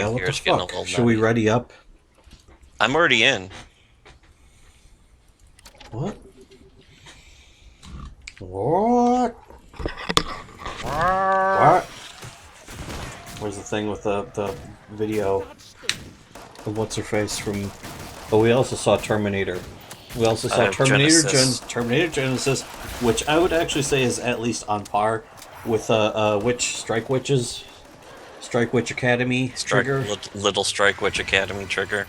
What the Here's getting a fuck? little Should we nutty. ready up? I'm already in. What? What? What? Where's the thing with the video of what's her face from? Oh, we also saw Terminator. We also saw Genesis. Terminator Genesis, which I would actually say is at least on par with Strike Witch Academy trigger. Little Strike Witch Academy trigger.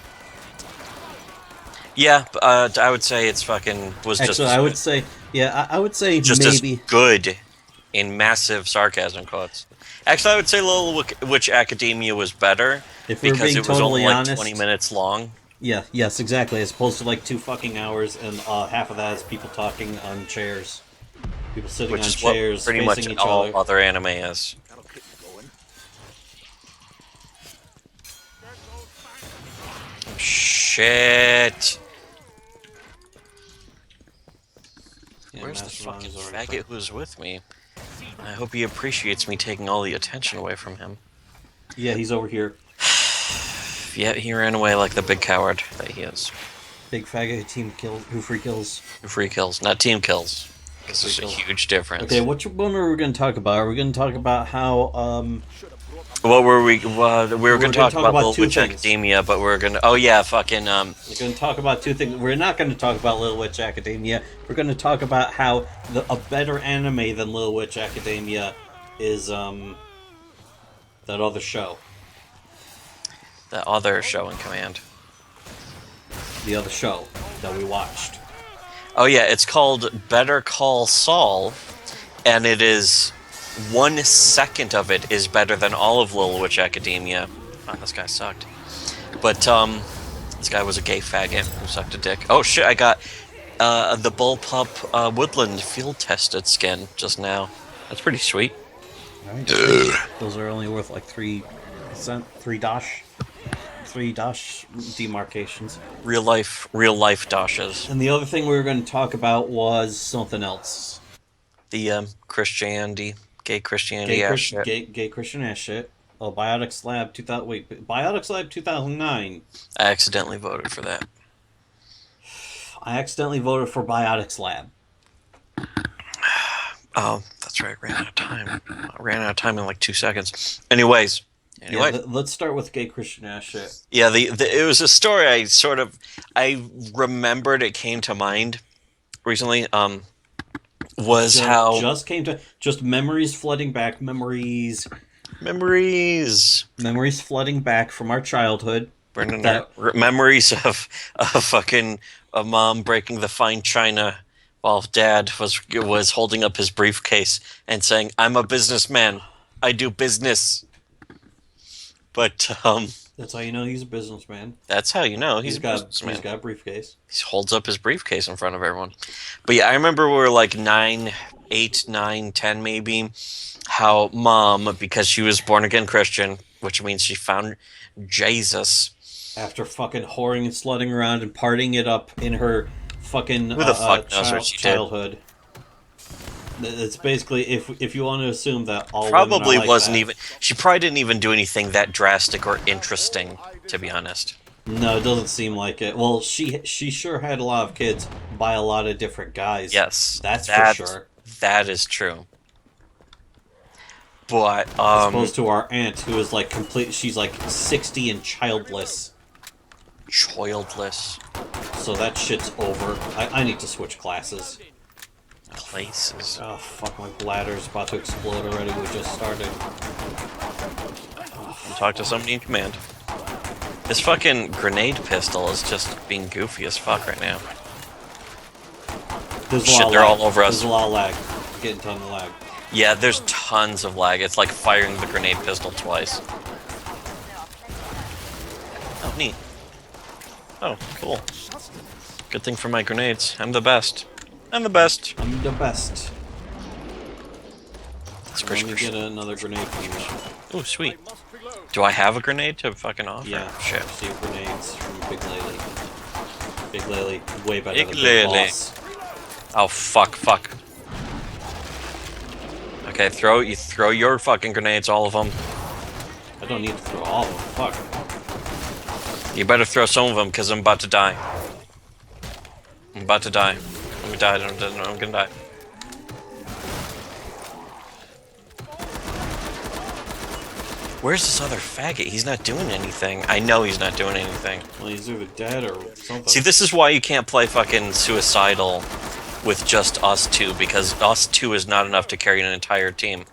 Yeah, I would say it's fucking was just Actually, as I good. would say, yeah, I would say Just as maybe. good in massive sarcasm quotes. Actually, I would say Little Witch Academia was better If we're because being it was only totally like 20 honest, minutes long. yeah, yes, exactly. As opposed to like 2 fucking hours, and half of that is people talking on chairs, people sitting Which on is what chairs pretty much facing each all other. other anime is. Shit! Yeah, Where's the Master fucking is already faggot fine. who's with me? I hope he appreciates me taking all the attention away from him. Yeah, he's over here. Yeah, he ran away like the big coward that he is. Big faggot team kill who free kills. Free kills, not team kills. Because Free there's a kills. huge difference. Okay, which one are we going to talk about? Are we going to talk about how What were we? We were going to talk about Little two Witch things. Academia, but we're going to. Oh yeah, fucking. We're going to talk about two things. We're not going to talk about Little Witch Academia. We're going to talk about how a better anime than Little Witch Academia is that other show. The other show in command. The other show that we watched. Oh yeah, it's called Better Call Saul, and it is 1 second of it is better than all of Little Witch Academia. Wow, this guy sucked. But this guy was a gay faggot who sucked a dick. Oh shit, I got the Bullpup Woodland field tested skin just now. That's pretty sweet. Right. Those are only worth like 3%, 3 dash demarcations. Real life doshes. And the other thing we were going to talk about was something else. The gay Christianity ass shit. Gay Christian ass shit. Oh, Biotics Lab 2000. Wait, Biotics Lab 2009. I accidentally voted for that. I accidentally voted for Biotics Lab. Oh, that's right. Ran out of time. I ran out of time in like 2 seconds. Anyway. Yeah, let's start with gay Christian ass shit. Yeah, it was a story I remembered. It came to mind recently. Was how just memories flooding back, memories flooding back from our childhood. Memories of fucking a mom breaking the fine china while dad was holding up his briefcase and saying, "I'm a businessman. I do business." But that's how you know he's a businessman. That's how you know he's a businessman. He's got a briefcase. He holds up his briefcase in front of everyone. But yeah, I remember we were like 8, 9, 10 maybe. How mom, because she was born again Christian, which means she found Jesus after fucking whoring and slutting around and partying it up in her fucking Who the fuck knows what she childhood. It's basically if you want to assume that all probably like wasn't that. even. She probably didn't even do anything that drastic or interesting, to be honest. No, it doesn't seem like it. Well, she sure had a lot of kids by a lot of different guys. Yes, that's for sure. That is true. But as opposed to our aunt, who is like she's like 60 and childless. Childless. So that shit's over. I need to switch classes. Places. Oh fuck! My bladder's about to explode already. We just started. Talk to somebody in command. This fucking grenade pistol is just being goofy as fuck right now. There's Shit, they're all over us. There's a lot of lag. I'm getting a ton of lag. Yeah, there's tons of lag. It's like firing the grenade pistol twice. Oh, neat. Oh, cool. Good thing for my grenades. I'm the best. I'm the best. I'm the best. Let me get another grenade for you. Oh, sweet. Do I have a grenade to fucking offer? Yeah. Shit. Receive grenades from Big Lily. Big Lily, way better Big than Lily. Big Boss. Oh, fuck. Okay, you throw your fucking grenades, all of them. I don't need to throw all of them. Fuck. You better throw some of them, because I'm about to die. I'm about to die. Let me die. I'm gonna die. Where's this other faggot? He's not doing anything. I know he's not doing anything. Well, he's either dead or something. See, this is why you can't play fucking Suicidal with just us two, because us two is not enough to carry an entire team.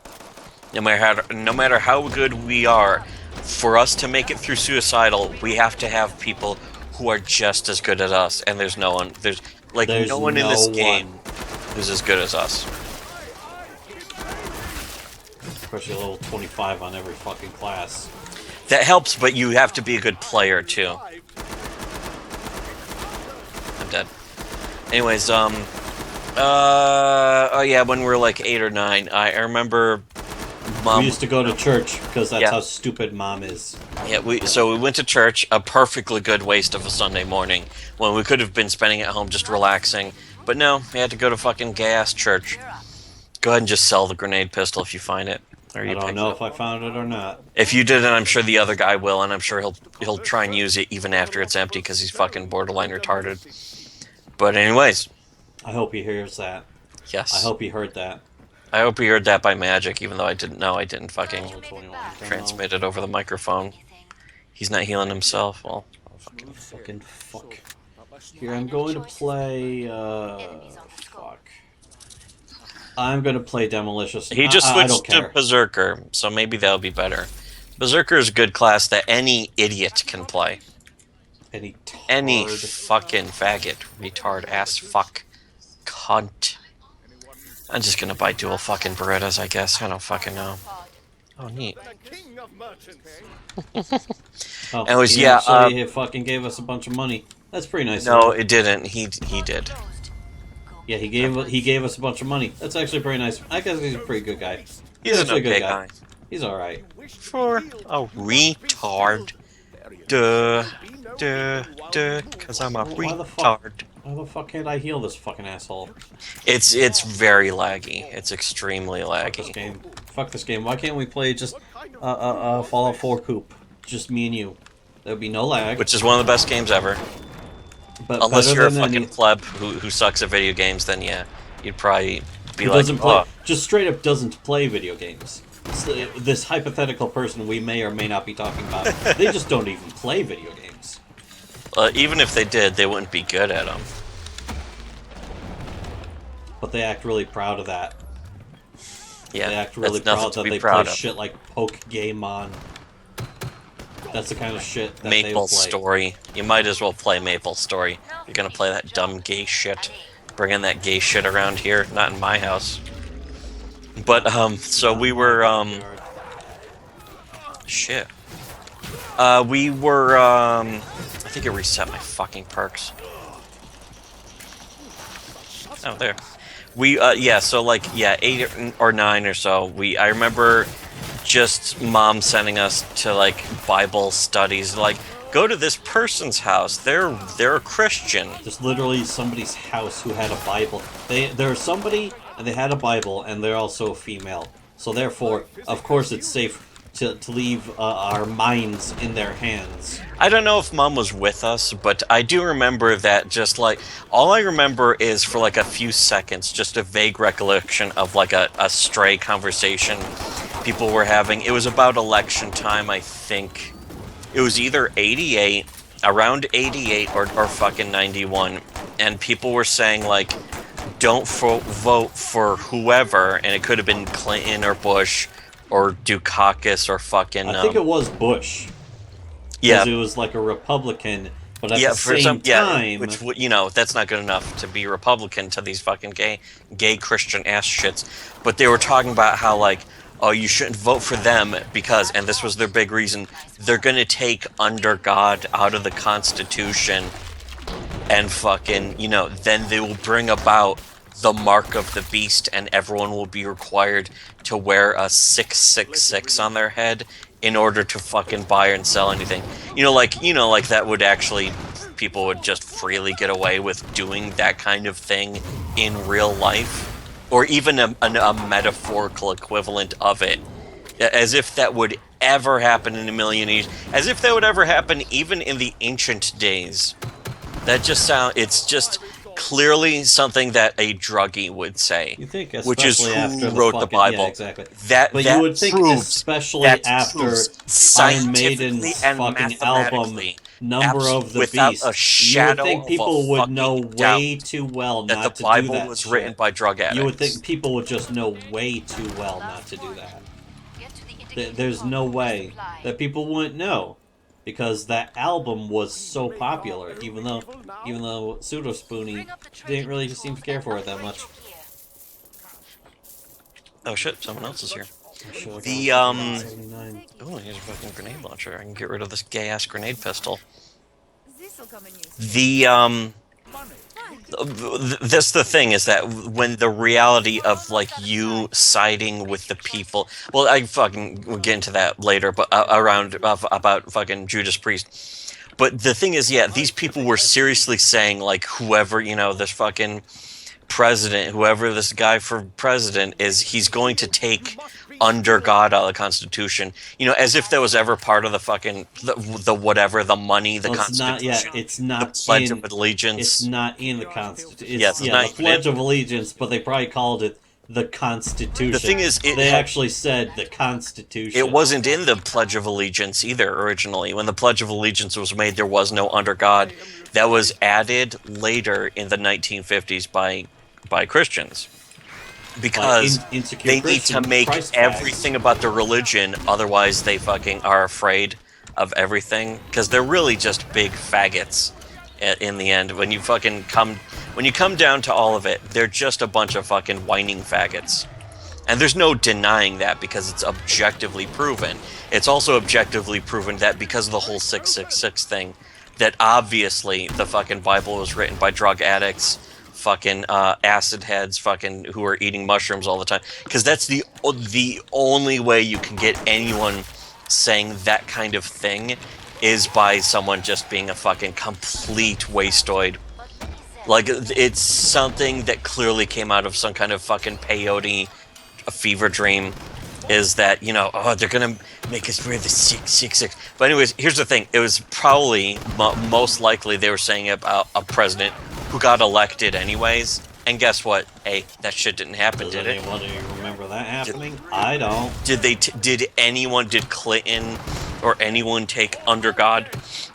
No matter how good we are, for us to make it through Suicidal, we have to have people who are just as good as us, and there's no one. There's no one in this game who's as good as us. Especially level 25 on every fucking class. That helps, but you have to be a good player too. I'm dead. Anyways, oh yeah, when we were like 8 or 9, I remember Mom... We used to go to church, because that's how stupid Mom is. Yeah, so we went to church, a perfectly good waste of a Sunday morning, when we could have been spending it at home just relaxing. But no, we had to go to fucking gay-ass church. Go ahead and just sell the grenade pistol if you find it. Or you I don't know if I found it or not. If you did it, I'm sure the other guy will, and I'm sure he'll try and use it even after it's empty, because he's fucking borderline retarded. But anyways. I hope he hears that. Yes. I hope he heard that. I hope he heard that by magic, even though I didn't know. I didn't fucking transmit it over the microphone. He's not healing himself. Well, fucking fuck. Here, I'm going to play, fuck. I'm going to play Demolicious. He just switched to Berserker, so maybe that'll be better. Berserker is a good class that any idiot can play. Any fucking faggot, retard, ass, fuck, cunt. I'm just gonna buy dual fucking Berettas, I guess. I don't fucking know. Oh, neat. Oh, and it was, he fucking gave us a bunch of money. That's pretty nice. No, it didn't. He did. Yeah, he gave us a bunch of money. That's actually pretty nice. I guess he's a pretty good guy. He's an okay guy. He's alright. For a retard. Cause I'm a retard. Why the fuck can't I heal this fucking asshole? It's very laggy. It's extremely laggy. Fuck this game. Why can't we play just Fallout 4 Coop? Just me and you. There'd be no lag. Which is one of the best games ever. But unless you're a fucking pleb who sucks at video games, then yeah, you'd probably be like, just straight up doesn't play video games. This hypothetical person we may or may not be talking about, they just don't even play video games. Even if they did, they wouldn't be good at them. But they act really proud of that. Yeah, they act really proud that they play shit like Pokemon. That's the kind of shit that Maple Story. You might as well play Maple Story. You're gonna play that dumb gay shit. Bringing that gay shit around here, not in my house. But, so we were, shit. We were, I think it reset my fucking perks. Oh, there. We, yeah, so, like, yeah, 8 or 9 or so, I remember just Mom sending us to, like, Bible studies, like, go to this person's house, they're a Christian. There's literally somebody's house who had a Bible. There's somebody, and they had a Bible, and they're also female. So therefore, of course it's safe to leave our minds in their hands. I don't know if Mom was with us, but I do remember that just, like, all I remember is for, like, a few seconds, just a vague recollection of, like, a stray conversation people were having. It was about election time, I think. It was either 88, around 88 or fucking 91, and people were saying, like, don't vote for whoever, and it could have been Clinton or Bush or Dukakis or fucking... I think it was Bush. Yeah. Because it was like a Republican, but at the same time... Yeah, which, you know, that's not good enough to be Republican to these fucking gay Christian ass shits. But they were talking about how, like, oh, you shouldn't vote for them because, and this was their big reason, they're gonna take under God out of the Constitution and fucking, you know, then they will bring about the mark of the beast and everyone will be required to wear a 666 on their head in order to fucking buy and sell anything. You know, like that would actually, people would just freely get away with doing that kind of thing in real life. Or even a metaphorical equivalent of it. As if that would ever happen in a million years. As if that would ever happen even in the ancient days. That just it's just clearly something that a druggie would say. You think, which is especially who after the wrote the fucking Bible. yeah, exactly. That But that you would think, proves especially after Iron scientifically Maiden's and fucking album mathematically, Number of the without a Beast, you would shadow think of people a would know fucking way doubt too well that not the to do Bible that was shit. written by drug addicts. You would think people would just know way too well not to do that. There's no way that people wouldn't know, because that album was so popular. Even though Pseudo Spoonie didn't really seem to care for it that much. Oh shit! Someone else is here. Sure, The Oh, here's a fucking grenade launcher. I can get rid of this gay ass grenade pistol. That's the thing, is that when the reality of like you siding with the people, well, I fucking will get into that later, but about fucking Judas Priest. But the thing is, yeah, these people were seriously saying, like, whoever, this fucking president, whoever this guy for president is, he's going to take under God out of the Constitution, as if that was ever part of the fucking the whatever, the money, the Constitution. It's not the Pledge of Allegiance. It's not in the Constitution. Yes, the Pledge of Allegiance, but they probably called it the Constitution. The thing is, they actually said the Constitution. It wasn't in the Pledge of Allegiance either originally. When the Pledge of Allegiance was made, there was no under God. That was added later in the 1950s by Christians. Because they need to make everything about their religion, otherwise they fucking are afraid of everything. Because they're really just big faggots in the end. When you come down to all of it, they're just a bunch of fucking whining faggots. And there's no denying that, because it's objectively proven. It's also objectively proven that because of the whole 666 thing, that obviously the fucking Bible was written by drug addicts, fucking acid heads, fucking who are eating mushrooms all the time. Because that's the only way you can get anyone saying that kind of thing, is by someone just being a fucking complete wastoid. Like, it's something that clearly came out of some kind of fucking peyote, a fever dream, is that, they're gonna make us wear the 666. But anyways, here's the thing. It was probably, most likely, they were saying about a president who got elected anyways. And guess what? Hey, that shit didn't happen, did it? Do you remember that happening? I don't. Did Clinton or anyone take under God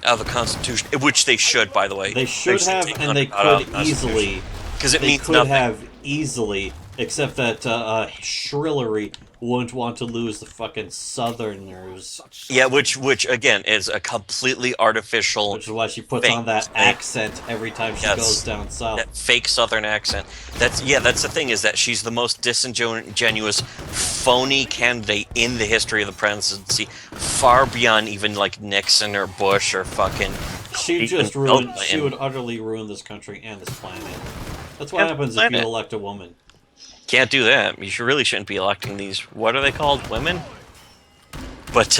out of the Constitution? Which they should, by the way. They should have, and they could easily. Because it means nothing. They could have easily, except that Shrillery wouldn't want to lose the fucking Southerners. Yeah, which again is a completely artificial. Which is why she puts on that accent every time she goes down south. That fake Southern accent. That's the thing, is that she's the most disingenuous, phony candidate in the history of the presidency, far beyond even like Nixon or Bush or fucking. She would utterly ruin this country and this planet. That's what happens if you elect a woman. Can't do that. You really shouldn't be electing these. What are they called? Women? But,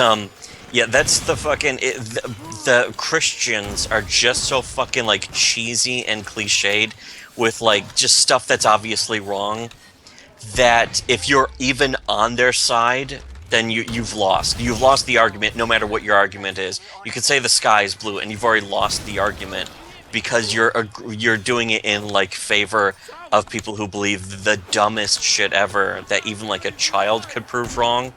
yeah, that's the fucking... the Christians are just so fucking, like, cheesy and cliched with, like, just stuff that's obviously wrong, that if you're even on their side, then you've lost. You've lost the argument, no matter what your argument is. You could say the sky is blue, and you've already lost the argument, because you're doing it in, like, favor of people who believe the dumbest shit ever that even, like, a child could prove wrong.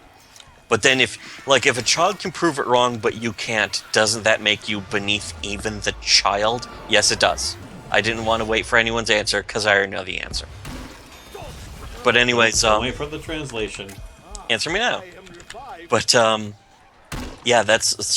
But then if a child can prove it wrong but you can't, doesn't that make you beneath even the child? Yes, it does. I didn't want to wait for anyone's answer, because I already know the answer. But anyways, wait for the translation. Answer me now. But, yeah, that's just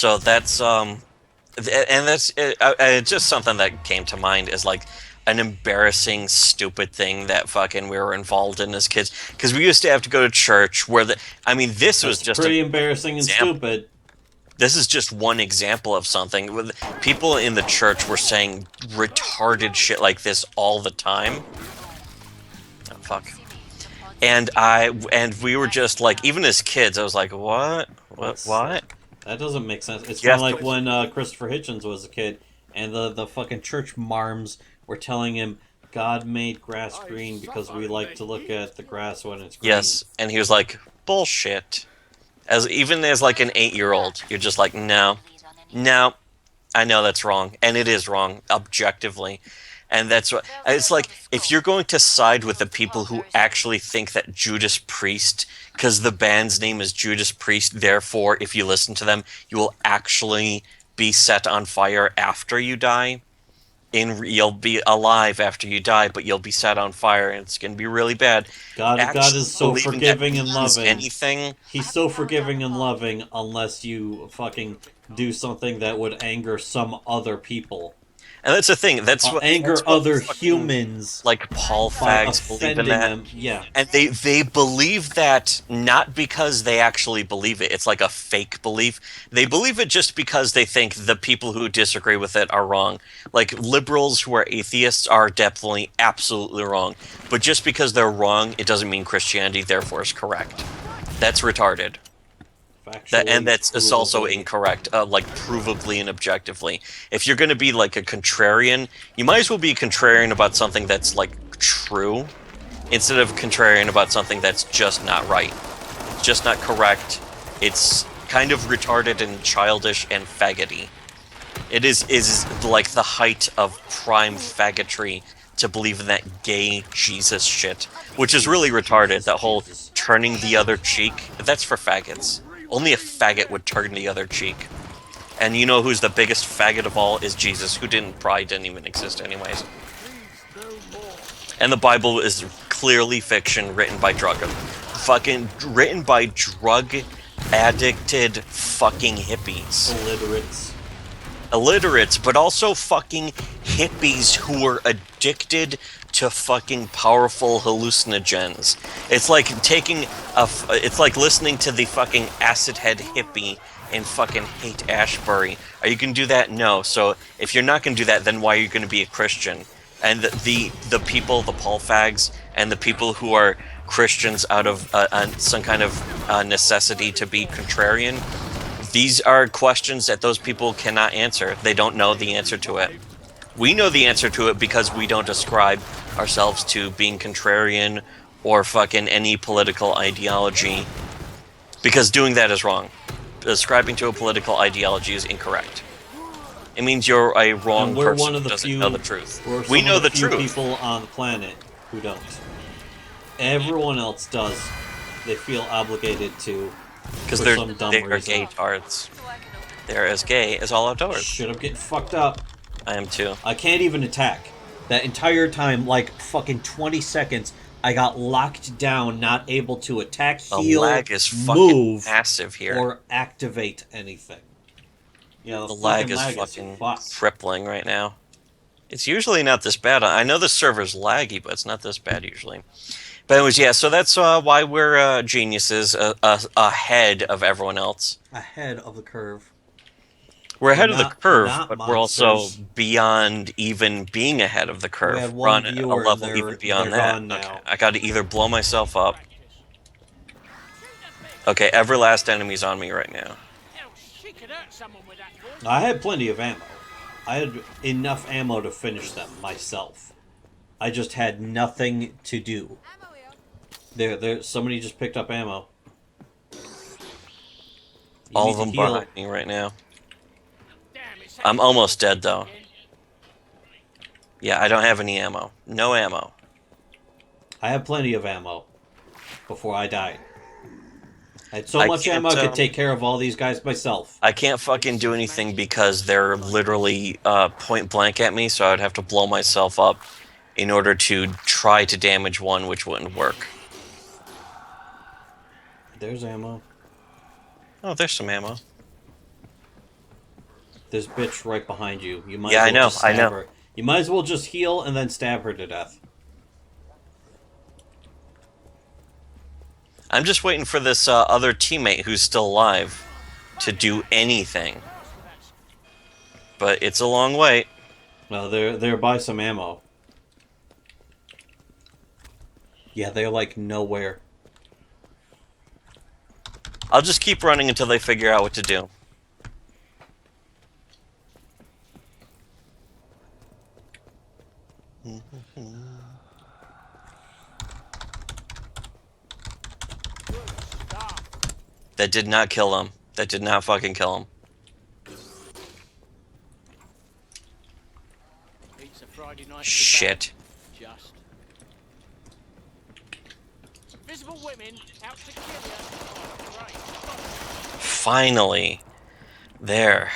something that came to mind as, like, an embarrassing, stupid thing that fucking we were involved in as kids. Because we used to have to go to church where this was just pretty embarrassing and stupid. This is just one example of something. People in the church were saying retarded shit like this all the time. Oh, fuck. And we were just like, even as kids, I was like, what? What? That doesn't make sense. It's kind of like when Christopher Hitchens was a kid, and the fucking church marms were telling him God made grass green because we like to look at the grass when it's green. Yes, and he was like, bullshit. Even as like an 8-year-old, you're just like, no, no, I know that's wrong, and it is wrong objectively. And that's what it's like. If you're going to side with the people who actually think that Judas Priest, because the band's name is Judas Priest, therefore, if you listen to them, you will actually be set on fire after you die. You'll be alive after you die, but you'll be set on fire, and it's going to be really bad. God Actually is so believing that forgiving and means loving. anything. He's so forgiving and loving unless you fucking do something that would anger some other people. And that's the thing. Anger That's what other fucking, humans like Paul by fags believe in offending that. them. Yeah. And they believe that not because they actually believe it. It's like a fake belief. They believe it just because they think the people who disagree with it are wrong. Like liberals who are atheists are definitely absolutely wrong. But just because they're wrong, it doesn't mean Christianity therefore is correct. That's retarded. And it's also incorrect, like provably and objectively. If you're going to be like a contrarian, you might as well be a contrarian about something that's like true, instead of contrarian about something that's just not right. It's just not correct. It's kind of retarded and childish and faggoty. It is like the height of prime faggotry to believe in that gay Jesus shit, which is really retarded. That whole turning the other cheek, that's for faggots. Only a faggot would turn the other cheek. And you know who's the biggest faggot of all is Jesus, who probably didn't even exist anyways. And the Bible is clearly fiction written by drug addicted fucking hippies. Illiterates, but also fucking hippies who are addicted to fucking powerful hallucinogens. It's like it's like listening to the fucking acid head hippie and fucking hate Ashbury. Are you gonna do that? No. So if you're not gonna do that, then why are you gonna be a Christian? And the people, the Paul fags, and the people who are Christians out of some kind of necessity to be contrarian, these are questions that those people cannot answer. They don't know the answer to it. We know the answer to it because we don't ascribe ourselves to being contrarian or fucking any political ideology, because doing that is wrong. Ascribing to a political ideology is incorrect. It means you're a wrong person who doesn't know the truth. We know the truth. People on the planet who don't. Everyone else does. They feel obligated to. Because they're gay tards. They're as gay as all outdoors. Shit, I'm getting fucked up. I am too. I can't even attack. That entire time, like fucking 20 seconds, I got locked down, not able to attack, heal, the lag is fucking move, massive here, or activate anything. Yeah, the lag is fucking crippling right now. It's usually not this bad. I know the server's laggy, but it's not this bad usually. But anyways, yeah, so that's why we're geniuses, ahead of everyone else. Ahead of the curve. We're ahead of the curve, but we're also beyond even being ahead of the curve. We're on a level even beyond that. Okay, I gotta either blow myself up. Okay, every last enemy's on me right now. I had plenty of ammo. I had enough ammo to finish them myself. I just had nothing to do. Somebody just picked up ammo. All of them behind me right now. I'm almost dead, though. Yeah, I don't have any ammo. No ammo. I have plenty of ammo before I died. I had so much ammo I could take care of all these guys myself. I can't fucking do anything because they're literally point blank at me, so I'd have to blow myself up in order to try to damage one, which wouldn't work. There's ammo. Oh, there's some ammo. There's bitch right behind you. You might yeah, as well just I know. Her. You might as well just heal and then stab her to death. I'm just waiting for this other teammate who's still alive to do anything. But it's a long wait. No, they're by some ammo. Yeah, they're like nowhere. I'll just keep running until they figure out what to do. That did not kill him. That did not fucking kill him. It's a Friday night. Shit. Just. Invisible women out to kill you. Oh, great. Finally. There.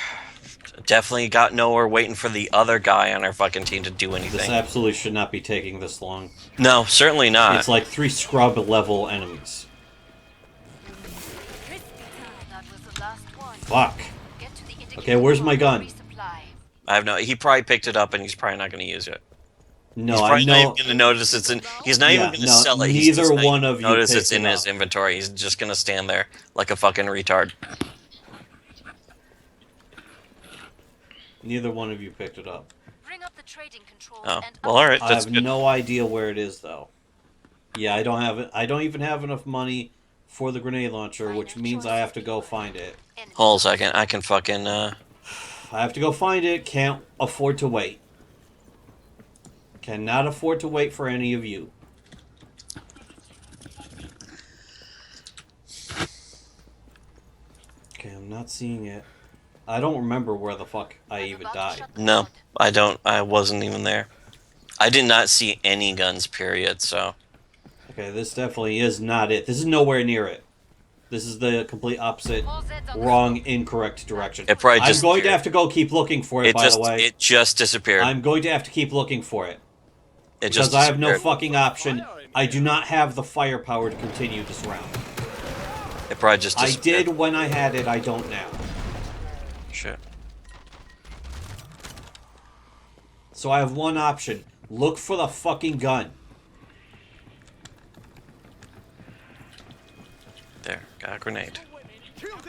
Definitely got nowhere waiting for the other guy on our fucking team to do This anything. absolutely should not be taking this long. No, certainly not. It's like 3 scrub level enemies. That was the last one. Fuck. Get to the indicated Okay, where's my point gun? and resupply. I have no. He probably picked it up and he's probably not going to use it. No, He's I probably not know. even going to notice it's in. He's not Yeah, even going to no, sell it. He's neither just not one even of you notice picked it's in it his up. inventory. He's just going to stand there like a fucking retard. Neither one of you picked it up. Bring up the trading controls Oh, and well, all right. I That's have good. no idea where it is, though. Yeah, I don't have it. I don't even have enough money for the grenade launcher, which means I have to go find it. Hold a second. I can fucking. I have to go find it. Can't afford to wait. Cannot afford to wait for any of you. Okay, I'm not seeing it. I don't remember where the fuck I even died. No, I don't. I wasn't even there. I did not see any guns, period, so. Okay, this definitely is not it. This is nowhere near it. This is the complete opposite, wrong, incorrect direction. It probably I'm just going to appeared. have to go keep looking for it, by the way. It just disappeared. I'm going to have to keep looking for it. It just Because I have no disappeared. fucking option. I do not have the firepower to continue this round. It probably just I disappeared. did when I had it, I don't now. Shit. So I have one option. Look for the fucking gun. There, got a grenade.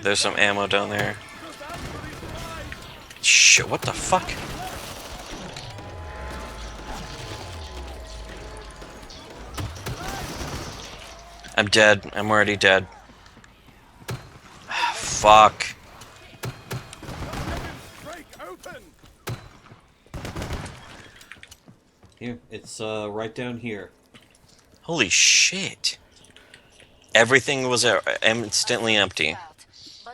There's some ammo down there. Shit, what the fuck? I'm dead. I'm already dead. Fuck. Here, it's right down here. Holy shit. Everything was instantly empty.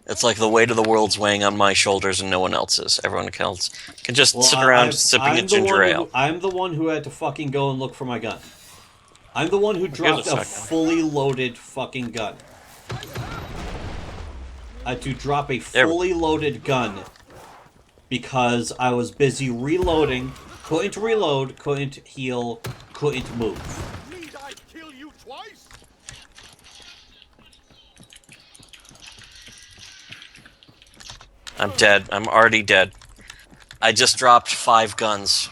It's like the weight of the world's weighing on my shoulders and no one else's. Everyone else can just sit around sipping a ginger ale. I'm the one who had to fucking go and look for my gun. I'm the one who dropped a second. fully loaded fucking gun. I had to drop a There we- fully loaded gun because I was busy reloading, couldn't reload, couldn't heal, couldn't move. Need I kill you twice? I'm dead. I'm already dead. I just dropped 5 guns.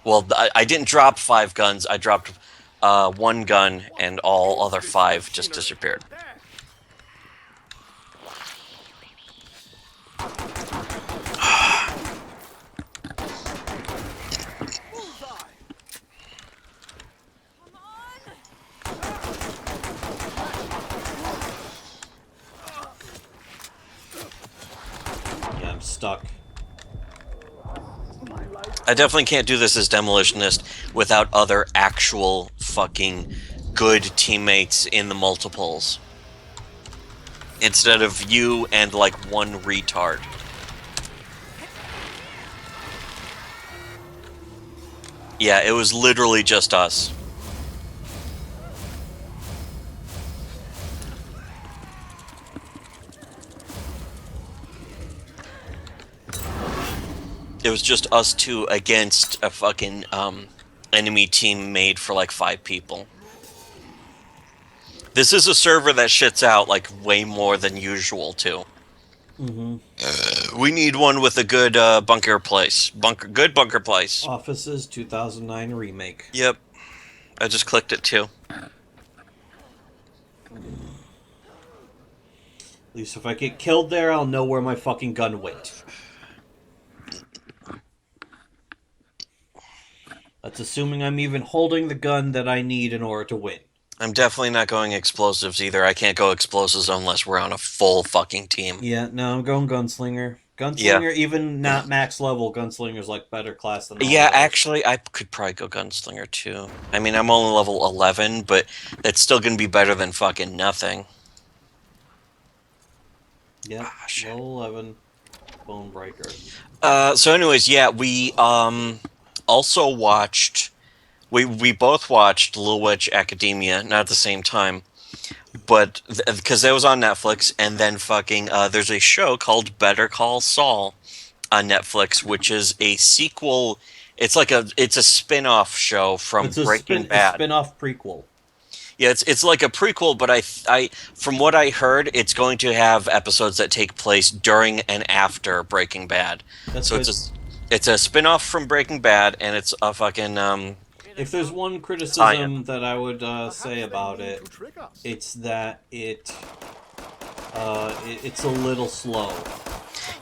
Well, I didn't drop 5 guns. I dropped 1 gun, and all other 5 just disappeared. Yeah, I'm stuck. I definitely can't do this as Demolitionist without other actual fucking good teammates in the multiples. Instead of you and like one retard. Yeah, it was literally just us. It was just us two against a fucking enemy team made for like 5 people. This is a server that shits out like way more than usual too. We need one with a good bunker place. Good bunker place. Offices 2009 remake. Yep. I just clicked it too. At least if I get killed there, I'll know where my fucking gun went. That's assuming I'm even holding the gun that I need in order to win. I'm definitely not going explosives either. I can't go explosives unless we're on a full fucking team. Yeah, no, I'm going gunslinger. Gunslinger, even not max level, gunslinger's like better class than all Yeah, the others. actually, I could probably go gunslinger too. I mean, I'm only level 11, but that's still going to be better than fucking nothing. Yep, shit. level 11, Bone Breaker. So anyways, yeah, we also watched. We both watched Little Witch Academia, not at the same time, but because that was on Netflix, and then fucking there's a show called Better Call Saul on Netflix, which is a sequel. It's a spin-off show from It's a Breaking Bad. spin-off prequel. Yeah, it's like a prequel, but I from what I heard, it's going to have episodes that take place during and after Breaking Bad. That's So good. it's a spin-off from Breaking Bad, and it's a fucking If there's one criticism Science. that I would say about it, it's that it's a little slow.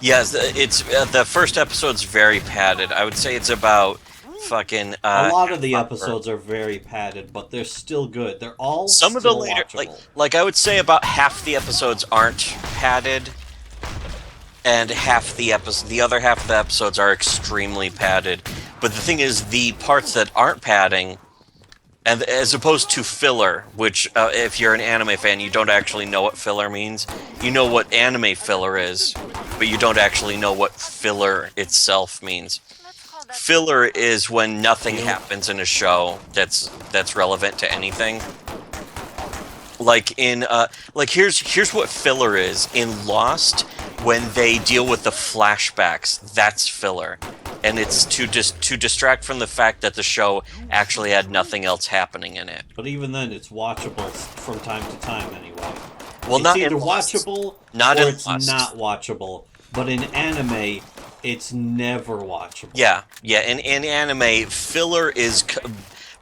Yes, it's the first episode's very padded. I would say it's about fucking A lot of the hour. episodes are very padded, but they're still good. They're all Some of the still later watchable. like I would say about half the episodes aren't padded, and the other half of the episodes are extremely padded. But the thing is, the parts that aren't padding, and as opposed to filler, which if you're an anime fan, you don't actually know what filler means. You know what anime filler is, but you don't actually know what filler itself means. Let's call that Filler is when nothing happens in a show that's relevant to anything. Like in here's what filler is in Lost. When they deal with the flashbacks, that's filler, and it's to distract from the fact that the show actually had nothing else happening in it. But even then, it's watchable from time to time anyway. Well, It's not either in Lost. watchable Not or in it's Lost. not watchable. But in anime, it's never watchable. Yeah. In anime, filler is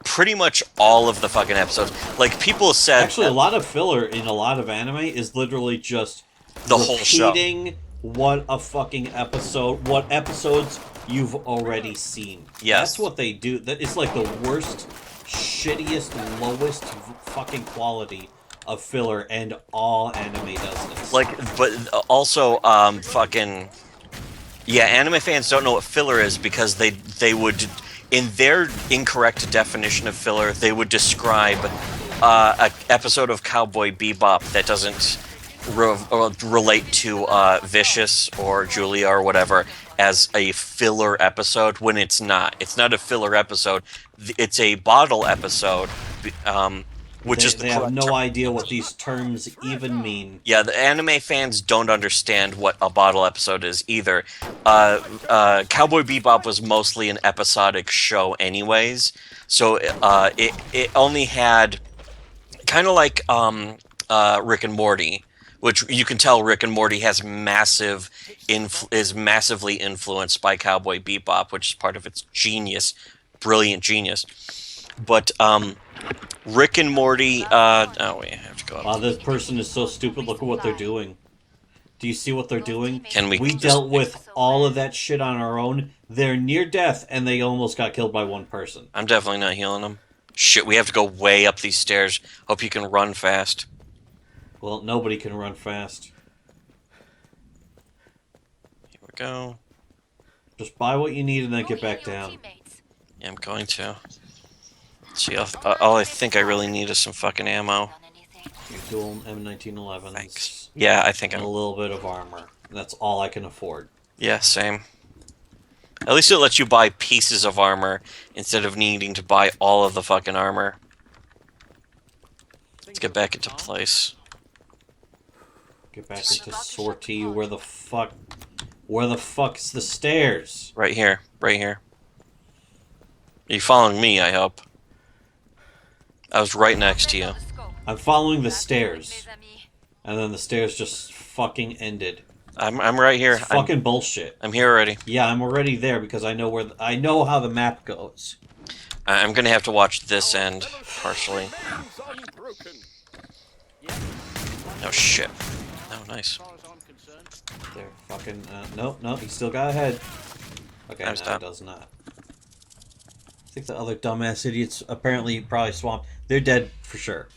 pretty much all of the fucking episodes. Like people said, Actually, a lot of filler in a lot of anime is literally just the whole show. repeating what episodes you've already seen. Yes. That's what they do. That it's like the worst, shittiest, lowest fucking quality of filler, and all anime does this. But also, fucking, yeah, anime fans don't know what filler is because they would, in their incorrect definition of filler, they would describe an episode of Cowboy Bebop that doesn't relate to Vicious or Julia or whatever as a filler episode when it's not. It's not a filler episode. It's a bottle episode, which is they have no idea what these terms even mean. Yeah, the anime fans don't understand what a bottle episode is either. Cowboy Bebop was mostly an episodic show anyways, so it only had kind of like Rick and Morty, which you can tell Rick and Morty has is massively influenced by Cowboy Bebop, which is part of its brilliant genius. But Rick and Morty. Oh, we have to go up. Wow, this person is so stupid. Look at what they're doing. Do you see what they're doing? Can we just- dealt with all of that shit on our own. They're near death, and they almost got killed by one person. I'm definitely not healing them. Shit, we have to go way up these stairs. Hope you can run fast. Well, nobody can run fast. Here we go. Just buy what you need and then Go get heal back your down. teammates. Yeah, I'm going to. See, all I think I really need is some fucking ammo. On anything. Your dual M1911s. Thanks. Yeah, I think And a I'm. little bit of armor. That's all I can afford. Yeah, same. At least it lets you buy pieces of armor instead of needing to buy all of the fucking armor. Let's get back into place. Get back into sortie. Where the fuck's the stairs? Right here. Right here. Are you following me, I hope? I was right next to you. Let's go. I'm following the Mes stairs. amis. And then the stairs just fucking ended. I'm right here. It's fucking bullshit. I'm here already. Yeah, I'm already there because I know I know how the map goes. I'm gonna have to watch this end partially. Oh shit. Oh, nice. As far as I'm concerned. There, fucking nope, he still got ahead. Okay, I no, was he down. does not. I think the other dumbass idiots apparently probably swamped. They're dead for sure.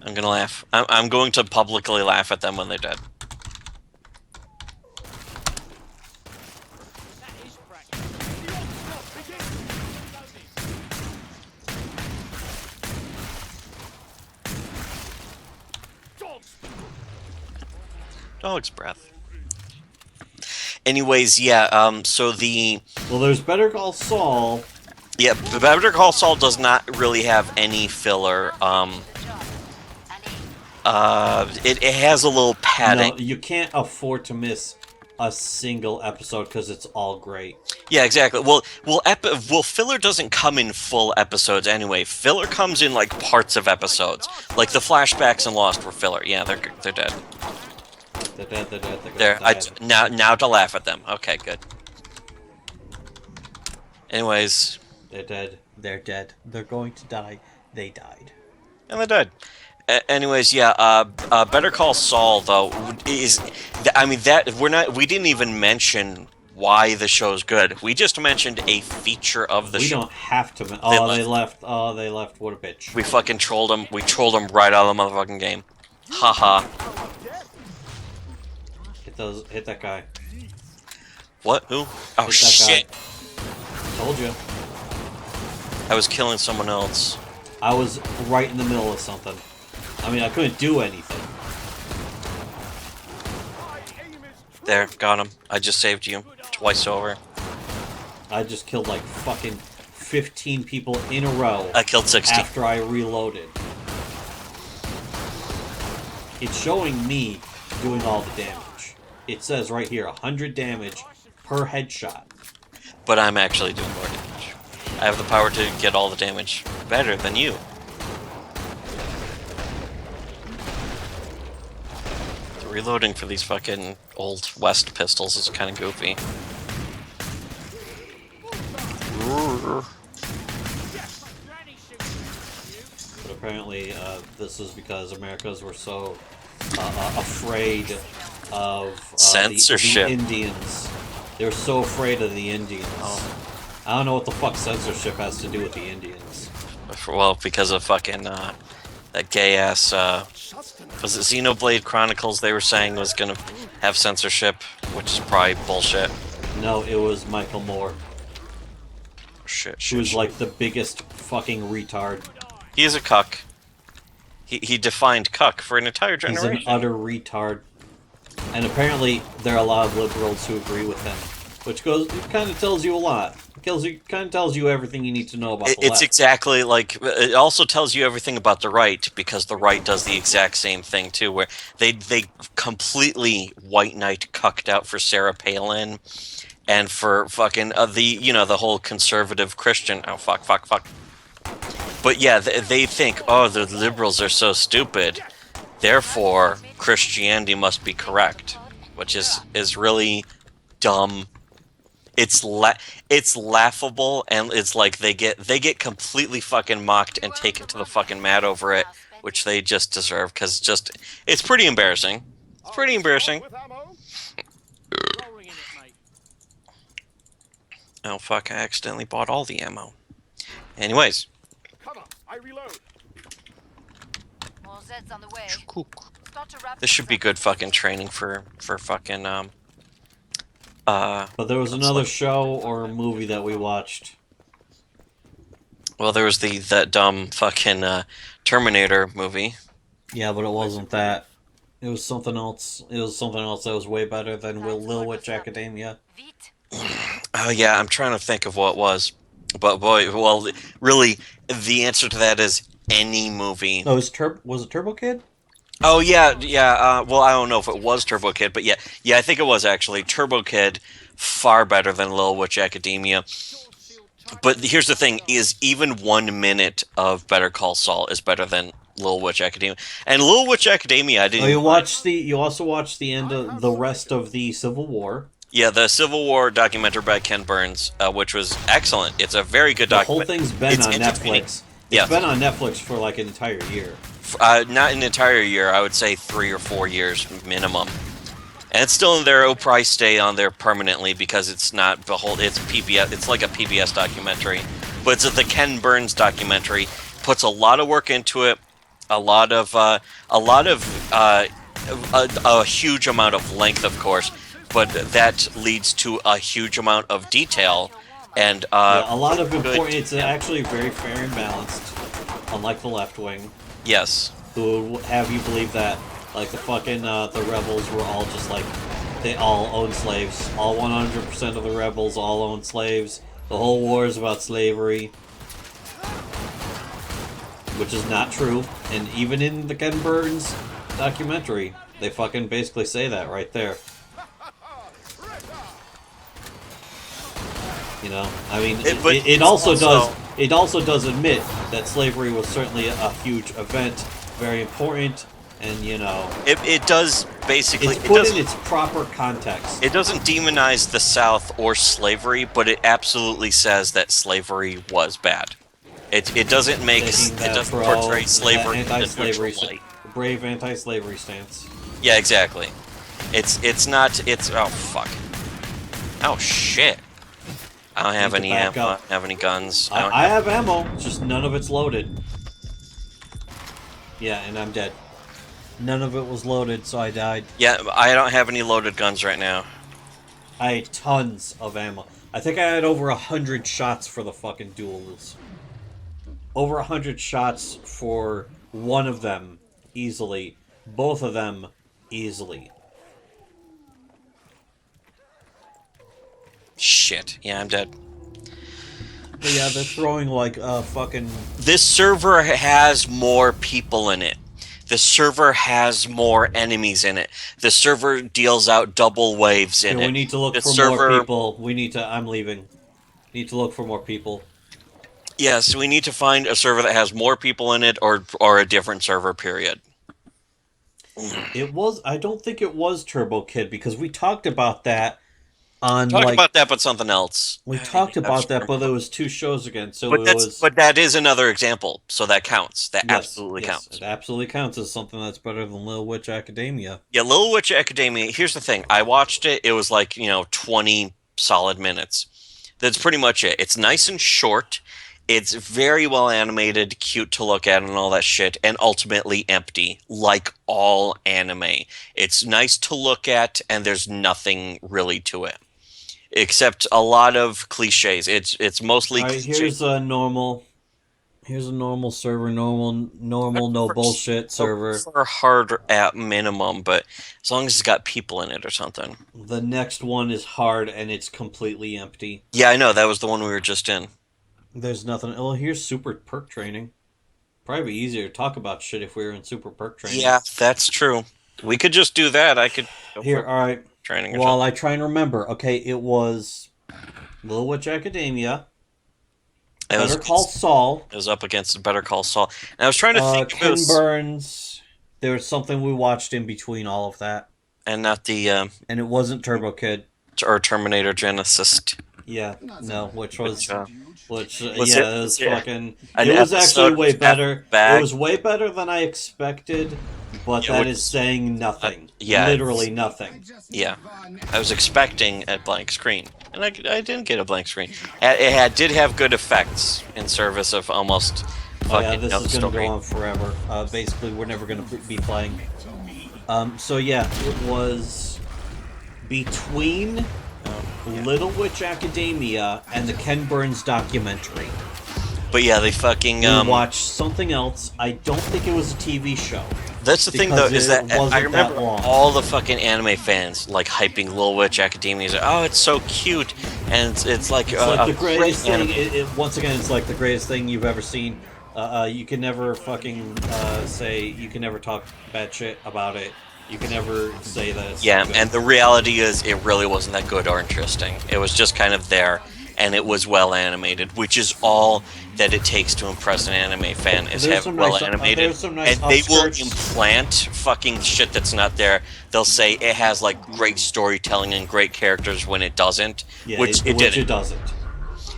I'm gonna laugh. I'm going to publicly laugh at them when they're dead. That is practice. Dog's breath. Anyways, yeah, so Well, there's Better Call Saul. Yeah, Better Call Saul does not really have any filler. It has a little padding. No, you can't afford to miss a single episode because it's all great. Yeah, exactly. Well, filler doesn't come in full episodes anyway. Filler comes in like parts of episodes, like the flashbacks in Lost were filler. Yeah, they're dead. They're dead. There, now to laugh at them. Okay, good. Anyways, They're dead. They're dead. They're going to die. They died. and they're dead. Anyways, yeah. Better Call Saul though is, I mean that we didn't even mention why the show's good. We just mentioned a feature of the show. We don't have to. Oh, they left. Oh, they left. What a bitch. We fucking trolled them. We trolled them right out of the motherfucking game. Haha. Hit that guy. What? Who? Oh Hit that shit! guy. Told you. I was killing someone else. I was right in the middle of something. I mean, I couldn't do anything. There, got him. I just saved you twice over. I just killed like fucking 15 people in a row. I killed 60. After I reloaded. It's showing me doing all the damage. It says right here, 100 damage per headshot. But I'm actually doing more damage. I have the power to get all the damage better than you. The reloading for these fucking old West pistols is kind of goofy. But apparently, this is because Americans were so afraid of Censorship. the Indians. They were so afraid of the Indians. Oh. I don't know what the fuck censorship has to do with the Indians. Well, because of fucking that gay ass. Was it Xenoblade Chronicles? They were saying was gonna have censorship, which is probably bullshit. No, it was Michael Moore. Shit. He was like the biggest fucking retard. He is a cuck. He defined cuck for an entire He's generation. an utter retard. And apparently, there are a lot of liberals who agree with him. Which kind of tells you a lot. It kind of tells you everything you need to know about the left. It's exactly like, it also tells you everything about the right, because the right does the exact same thing too, where they completely white knight cucked out for Sarah Palin, and for fucking the whole conservative Christian, fuck. But yeah, they think, oh, the liberals are so stupid, therefore Christianity must be correct, which is really dumb. It's laughable, and it's like they get completely fucking mocked and taken to the fucking mat over it, which they just deserve, because it's pretty embarrassing. It's pretty embarrassing. Oh fuck, I accidentally bought all the ammo. Anyways. I reload. More Zeds on the way. Start to wrap This should be good fucking training for fucking But there was another show or movie that we watched. well, there was that dumb fucking Terminator movie. Yeah, but it wasn't that. It was something else. It was something else that was way better than Little Witch Academia. Oh yeah, I'm trying to think of what it was. But boy, well, really, the answer to that is any movie. Oh, was it Turbo Kid? Oh yeah. Well, I don't know if it was Turbo Kid, but yeah, I think it was actually Turbo Kid. Far better than Little Witch Academia. But here's the thing: is even 1 minute of Better Call Saul is better than Little Witch Academia. And Little Witch Academia, I didn't. Oh, you also watched the end of the rest of the Civil War. Yeah, the Civil War documentary by Ken Burns, which was excellent. It's a very good The documentary. whole thing's been on entertaining. Netflix. Yeah. It's been on Netflix for like an entire year. Not an entire year. I would say 3 or 4 years minimum. And it's still in there. It'll probably stay on there permanently because it's not it's PBS. It's like a PBS documentary, but it's the Ken Burns documentary. Puts a lot of work into it. A huge amount of length, of course, but that leads to a huge amount of detail and a lot of important. It's actually very fair and balanced, unlike the left wing. Yes. Who would have you believe that Like the fucking the rebels were all just like they all own slaves. All 100% of the rebels all own slaves. The whole war is about slavery, which is not true. And even in the Ken Burns documentary, they fucking basically say that right there. You know, I mean, it also does admit that slavery was certainly a huge event, very important, and you know, it does basically. It's put in its proper context. It doesn't demonize the South or slavery, but it absolutely says that slavery was bad. It doesn't make it doesn't portray slavery in a neutral light. Brave anti-slavery stance. Yeah, exactly. It's not. Oh fuck. Oh shit. I don't have any ammo. I don't have any guns. I have ammo, just none of it's loaded. Yeah, and I'm dead. None of it was loaded, so I died. Yeah, I don't have any loaded guns right now. I had tons of ammo. I think I had over 100 shots for the fucking duels. Over 100 shots for one of them, easily. Both of them, easily. Shit. Yeah, I'm dead. But yeah, they're throwing like fucking... This server has more people in it. The server has more enemies in it. The server deals out double waves in it. We need to look for more people. We need to... I'm leaving. Need to look for more people. Yes, we need to find a server that has more people in it or a different server, period. It was... I don't think it was Turbo Kid, because we talked about that on, talked about that, but something else. We talked about that, but there was 2 shows again, so but that is another example, so that counts. That absolutely counts. It absolutely counts as something that's better than Little Witch Academia. Yeah, Little Witch Academia, here's the thing. I watched it, it was like, 20 solid minutes. That's pretty much it. It's nice and short. It's very well animated, cute to look at and all that shit, and ultimately empty, like all anime. It's nice to look at, and there's nothing really to it. Except a lot of cliches. It's mostly cliches. Here's a normal server, normal no bullshit server. For hard at minimum, but as long as it's got people in it or something. The next one is hard and it's completely empty. Yeah, I know, that was the one we were just in. There's nothing. Oh, here's super perk training. Probably be easier to talk about shit if we were in super perk training. Yeah, that's true. We could just do that. I could here, alright. Training while I try and remember, okay, it was Little Witch Academia, Better Call Saul. It was up against Better Call Saul. And I was trying to think Ken Burns. There was something we watched in between all of that. And not the... and it wasn't Turbo Kid. Or Terminator Genesis. Yeah, no, which was... it was fucking... It was actually way better. It was way better than I expected, but that is saying nothing. Literally nothing. Yeah. I was expecting a blank screen, and I didn't get a blank screen. It did have good effects in service of almost fucking this is going to go on forever. Basically, we're never going to be playing. So yeah, it was between... Little Witch Academia and the Ken Burns documentary. But yeah, they fucking we watched something else. I don't think it was a TV show. That's the thing, though, is that I remember all the fucking anime fans like hyping Little Witch Academia. Like, oh, it's so cute, and it's like the greatest thing. Once again, it's like the greatest thing you've ever seen. You can never fucking say, you can never talk bad shit about it. You can never say that it's good. And the reality is it really wasn't that good or interesting. It was just kind of there, and it was well animated, which is all that it takes to impress an anime fan, is have well animated. And they will implant fucking shit that's not there. They'll say it has like great storytelling and great characters when it doesn't, which it didn't. It doesn't.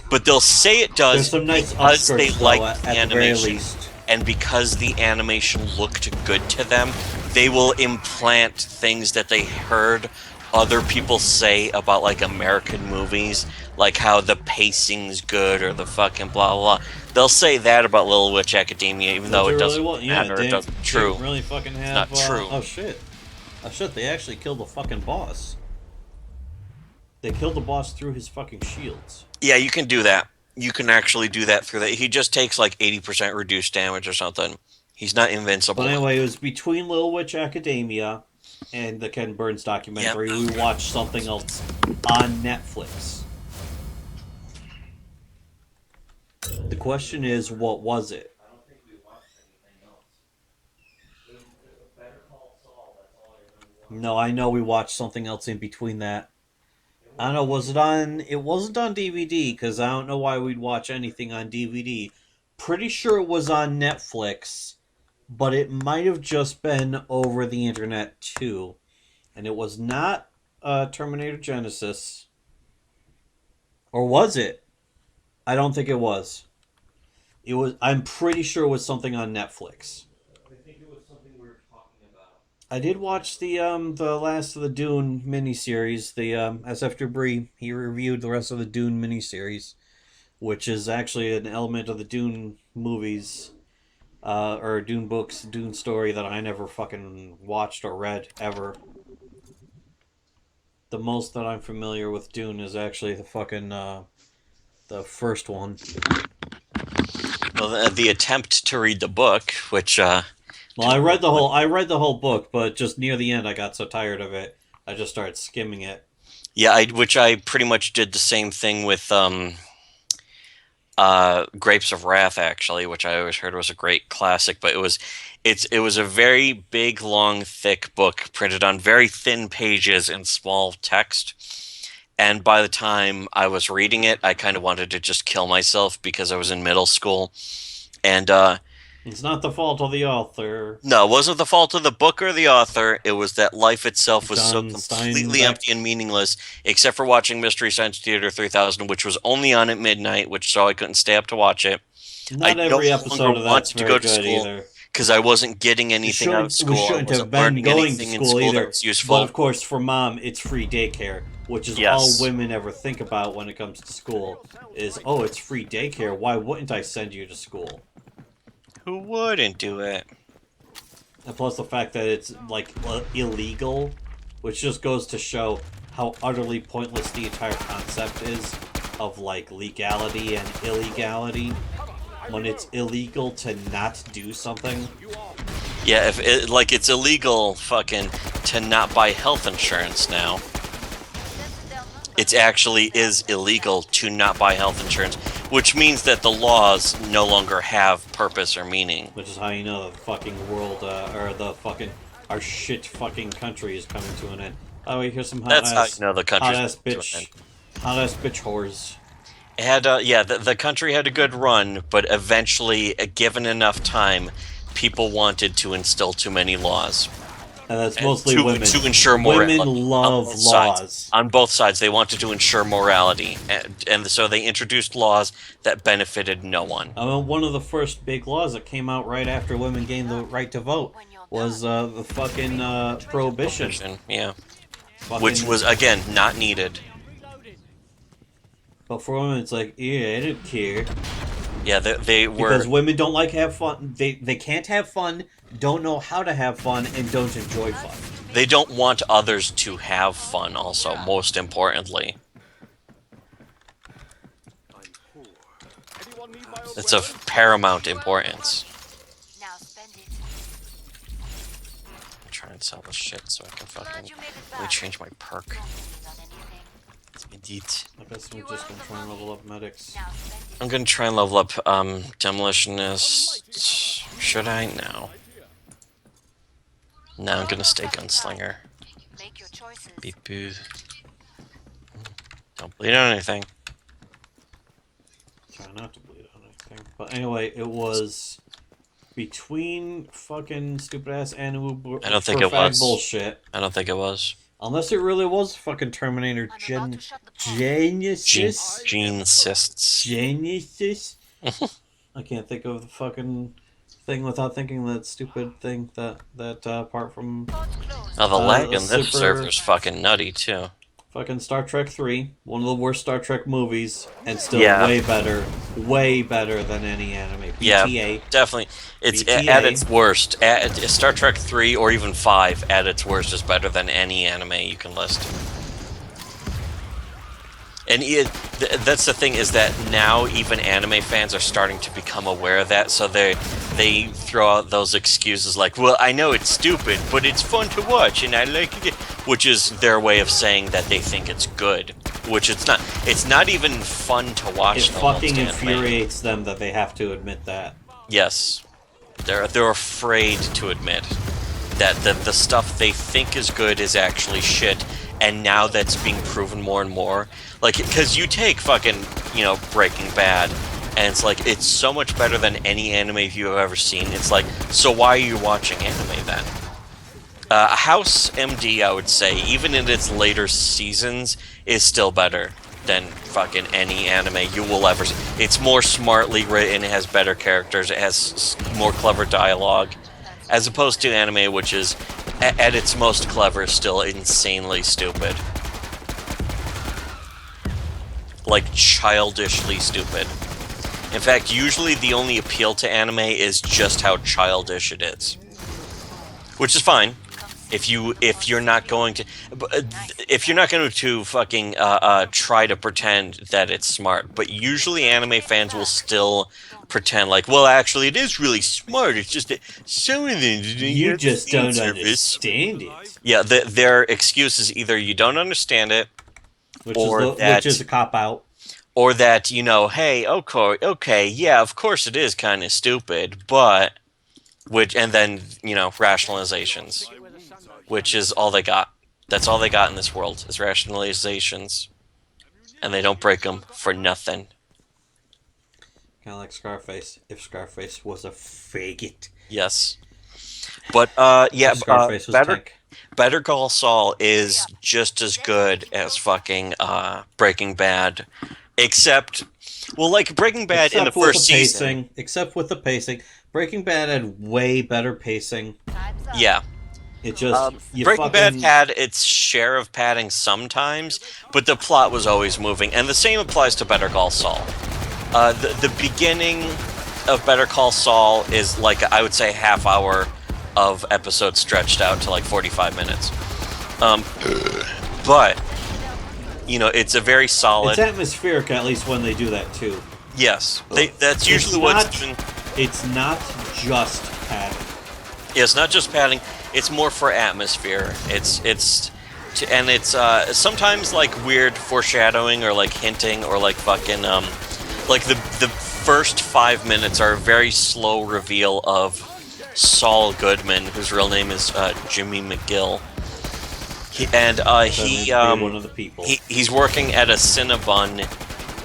But they'll say it does because they like the animation. And because the animation looked good to them, they will implant things that they heard other people say about, like, American movies, like how the pacing's good or the fucking blah, blah, blah. They'll say that about Little Witch Academia, even though it doesn't matter. It doesn't true. Really fucking have, it's not true. Oh, shit. Oh, shit, they actually killed the fucking boss. They killed the boss through his fucking shields. Yeah, you can do that. You can actually do that through that. He just takes like 80% reduced damage or something. He's not invincible. But anyway, it was between Little Witch Academia and the Ken Burns documentary. Yep. We watched something else on Netflix. The question is, what was it? No, I know we watched something else in between that. I don't know, was it on... It wasn't on DVD, because I don't know why we'd watch anything on DVD. Pretty sure it was on Netflix, but it might have just been over the internet, too. And it was not Terminator Genesis. Or was it? I don't think it was. It was. I'm pretty sure it was something on Netflix. I think it was something we were talking about. I did watch the last of the Dune miniseries. The SF Debris, he reviewed the rest of the Dune miniseries, which is actually an element of the Dune movies, or Dune books, Dune story that I never fucking watched or read ever. The most that I'm familiar with Dune is actually the fucking the first one. Well, the attempt to read the book, which well, I read the whole book, but just near the end, I got so tired of it, I just started skimming it. Yeah, which I pretty much did the same thing with Grapes of Wrath, actually, which I always heard was a great classic. But it was a very big, long, thick book printed on very thin pages in small text. And by the time I was reading it, I kind of wanted to just kill myself because I was in middle school. And it's not the fault of the author. No, it wasn't the fault of the book or the author. It was that life itself was so completely empty and meaningless, except for watching Mystery Science Theater 3000, which was only on at midnight, so I couldn't stay up to watch it. Not every episode of that's very good either. Because I wasn't getting anything out of school. We shouldn't have been going to school either. That was useful. But of course, for Mom, it's free daycare, which is all women ever think about when it comes to school. Is, oh, it's free daycare. Why wouldn't I send you to school? Who wouldn't do it? And plus the fact that it's like illegal, which just goes to show how utterly pointless the entire concept is of like legality and illegality. When it's illegal to not do something. Yeah, it's illegal fucking to not buy health insurance now. It actually is illegal to not buy health insurance, which means that the laws no longer have purpose or meaning. Which is how you know the fucking world, or the fucking, our shit fucking country is coming to an end. Oh, wait, here's some hot ass bitch whores. It had, the country had a good run, but eventually, given enough time, people wanted to instill too many laws. And that's mostly women. To ensure morality. Women love laws. On both sides, they wanted to ensure morality. And so they introduced laws that benefited no one. I mean, one of the first big laws that came out right after women gained the right to vote was the fucking prohibition. Yeah. Which was, again, not needed. But for women, it's like, yeah, I don't care. Yeah, they were... Because women don't like have fun. They can't have fun, don't know how to have fun, and don't enjoy fun. They don't want others to have fun, also, most importantly. It's of paramount importance. I'm trying to sell this shit so I can fucking... Let me change my perk. I guess we're just gonna try and level up medics. I'm gonna try and level up Demolitionist. Should I? No. No, I'm gonna stay Gunslinger. Beep boo. Don't bleed on anything. Try not to bleed on anything. But anyway, it was between fucking stupid ass Anu. I don't think it was. Bullshit. I don't think it was. Unless it really was fucking Terminator Genesis. Genesis. I can't think of the fucking thing without thinking that stupid thing that part from. Oh, the lag in this server's fucking nutty too. Fucking Star Trek 3, one of the worst Star Trek movies, and still way better than any anime. BTA. Yeah, definitely. It's at its worst. Star Trek 3 or even 5 at its worst is better than any anime you can list. And that's the thing, is that now even anime fans are starting to become aware of that, so they throw out those excuses like, well, I know it's stupid, but it's fun to watch, and I like it, which is their way of saying that they think it's good, which it's not. It's not even fun to watch. It fucking infuriates them that they have to admit that. Yes. They're afraid to admit that the stuff they think is good is actually shit, and now that's being proven more and more. Like, because you take fucking, Breaking Bad, and it's like, it's so much better than any anime you've ever seen. It's like, so why are you watching anime then? House MD, I would say, even in its later seasons, is still better than fucking any anime you will ever see. It's more smartly written, it has better characters, it has more clever dialogue, as opposed to anime, which is, at its most clever, still insanely stupid. Like, childishly stupid. In fact, usually the only appeal to anime is just how childish it is. Which is fine. If you're not going to fucking try to pretend that it's smart, but usually anime fans will still pretend like, well, actually, it is really smart. It's just that some of them you just don't understand it. Yeah, their excuse is either you don't understand it, which is a cop out, or that hey, okay, yeah, of course it is kind of stupid, but and then rationalizations. Which is all they got. That's all they got in this world, is rationalizations. And they don't break them for nothing. Kind of like Scarface, if Scarface was a faggot. Yes. But, Scarface was Better Call Saul is just as good as fucking Breaking Bad. Except, well, like Breaking Bad in the first season. Except with the pacing. Breaking Bad had way better pacing. Yeah. It just Breaking Bad had its share of padding sometimes, but the plot was always moving, and the same applies to Better Call Saul. The beginning of Better Call Saul is like, I would say, half hour of episodes stretched out to like 45 minutes. But it's a very solid. It's atmospheric, at least when they do that too. Yes, that's usually what's been. It's not just padding. Yeah, it's not just padding. It's more for atmosphere. It's sometimes like weird foreshadowing or like hinting or like fucking like the first 5 minutes are a very slow reveal of Saul Goodman, whose real name is Jimmy McGill. One of the people. He's working at a Cinnabon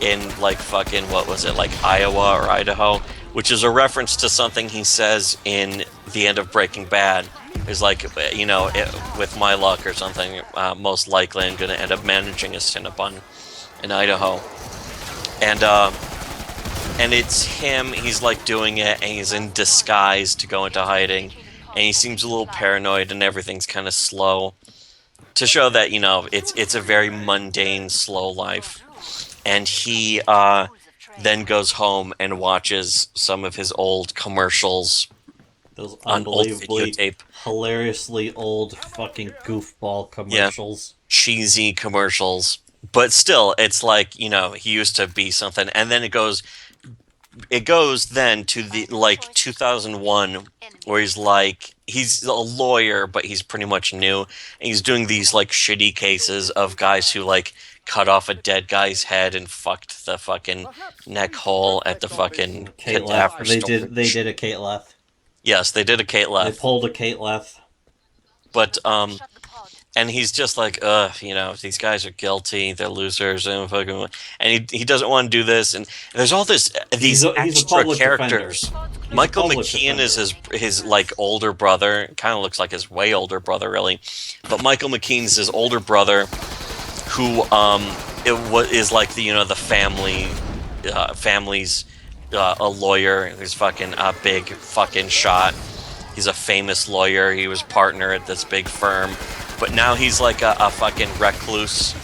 in like fucking, what was it, like Iowa or Idaho, which is a reference to something he says in the end of Breaking Bad. It's like, with my luck or something, most likely I'm going to end up managing a Cinnabon in Idaho. And it's him, he's like doing it, and he's in disguise to go into hiding, and he seems a little paranoid, and everything's kind of slow. To show that, it's a very mundane, slow life. And he then goes home and watches some of his old commercials. Those unbelievably, hilariously old fucking goofball commercials. Yeah, cheesy commercials. But still, it's like, he used to be something. And then it goes then to the, like, 2001, where he's a lawyer, but he's pretty much new. And he's doing these, like, shitty cases of guys who, like, cut off a dead guy's head and fucked the fucking neck hole at the fucking cadaver storage. They did a Kate Leth. Yes, they did a Kate Leth. They pulled a Kate Leth. But, and he's just like, these guys are guilty, they're losers, and he doesn't want to do this, and there's all these extra characters. Defender. Michael McKean is his like older brother, kind of looks like his way older brother, really. But Michael McKean's his older brother, who is like the family's a lawyer. He's fucking a big fucking shot. He's a famous lawyer. He was partner at this big firm. But now he's like a fucking recluse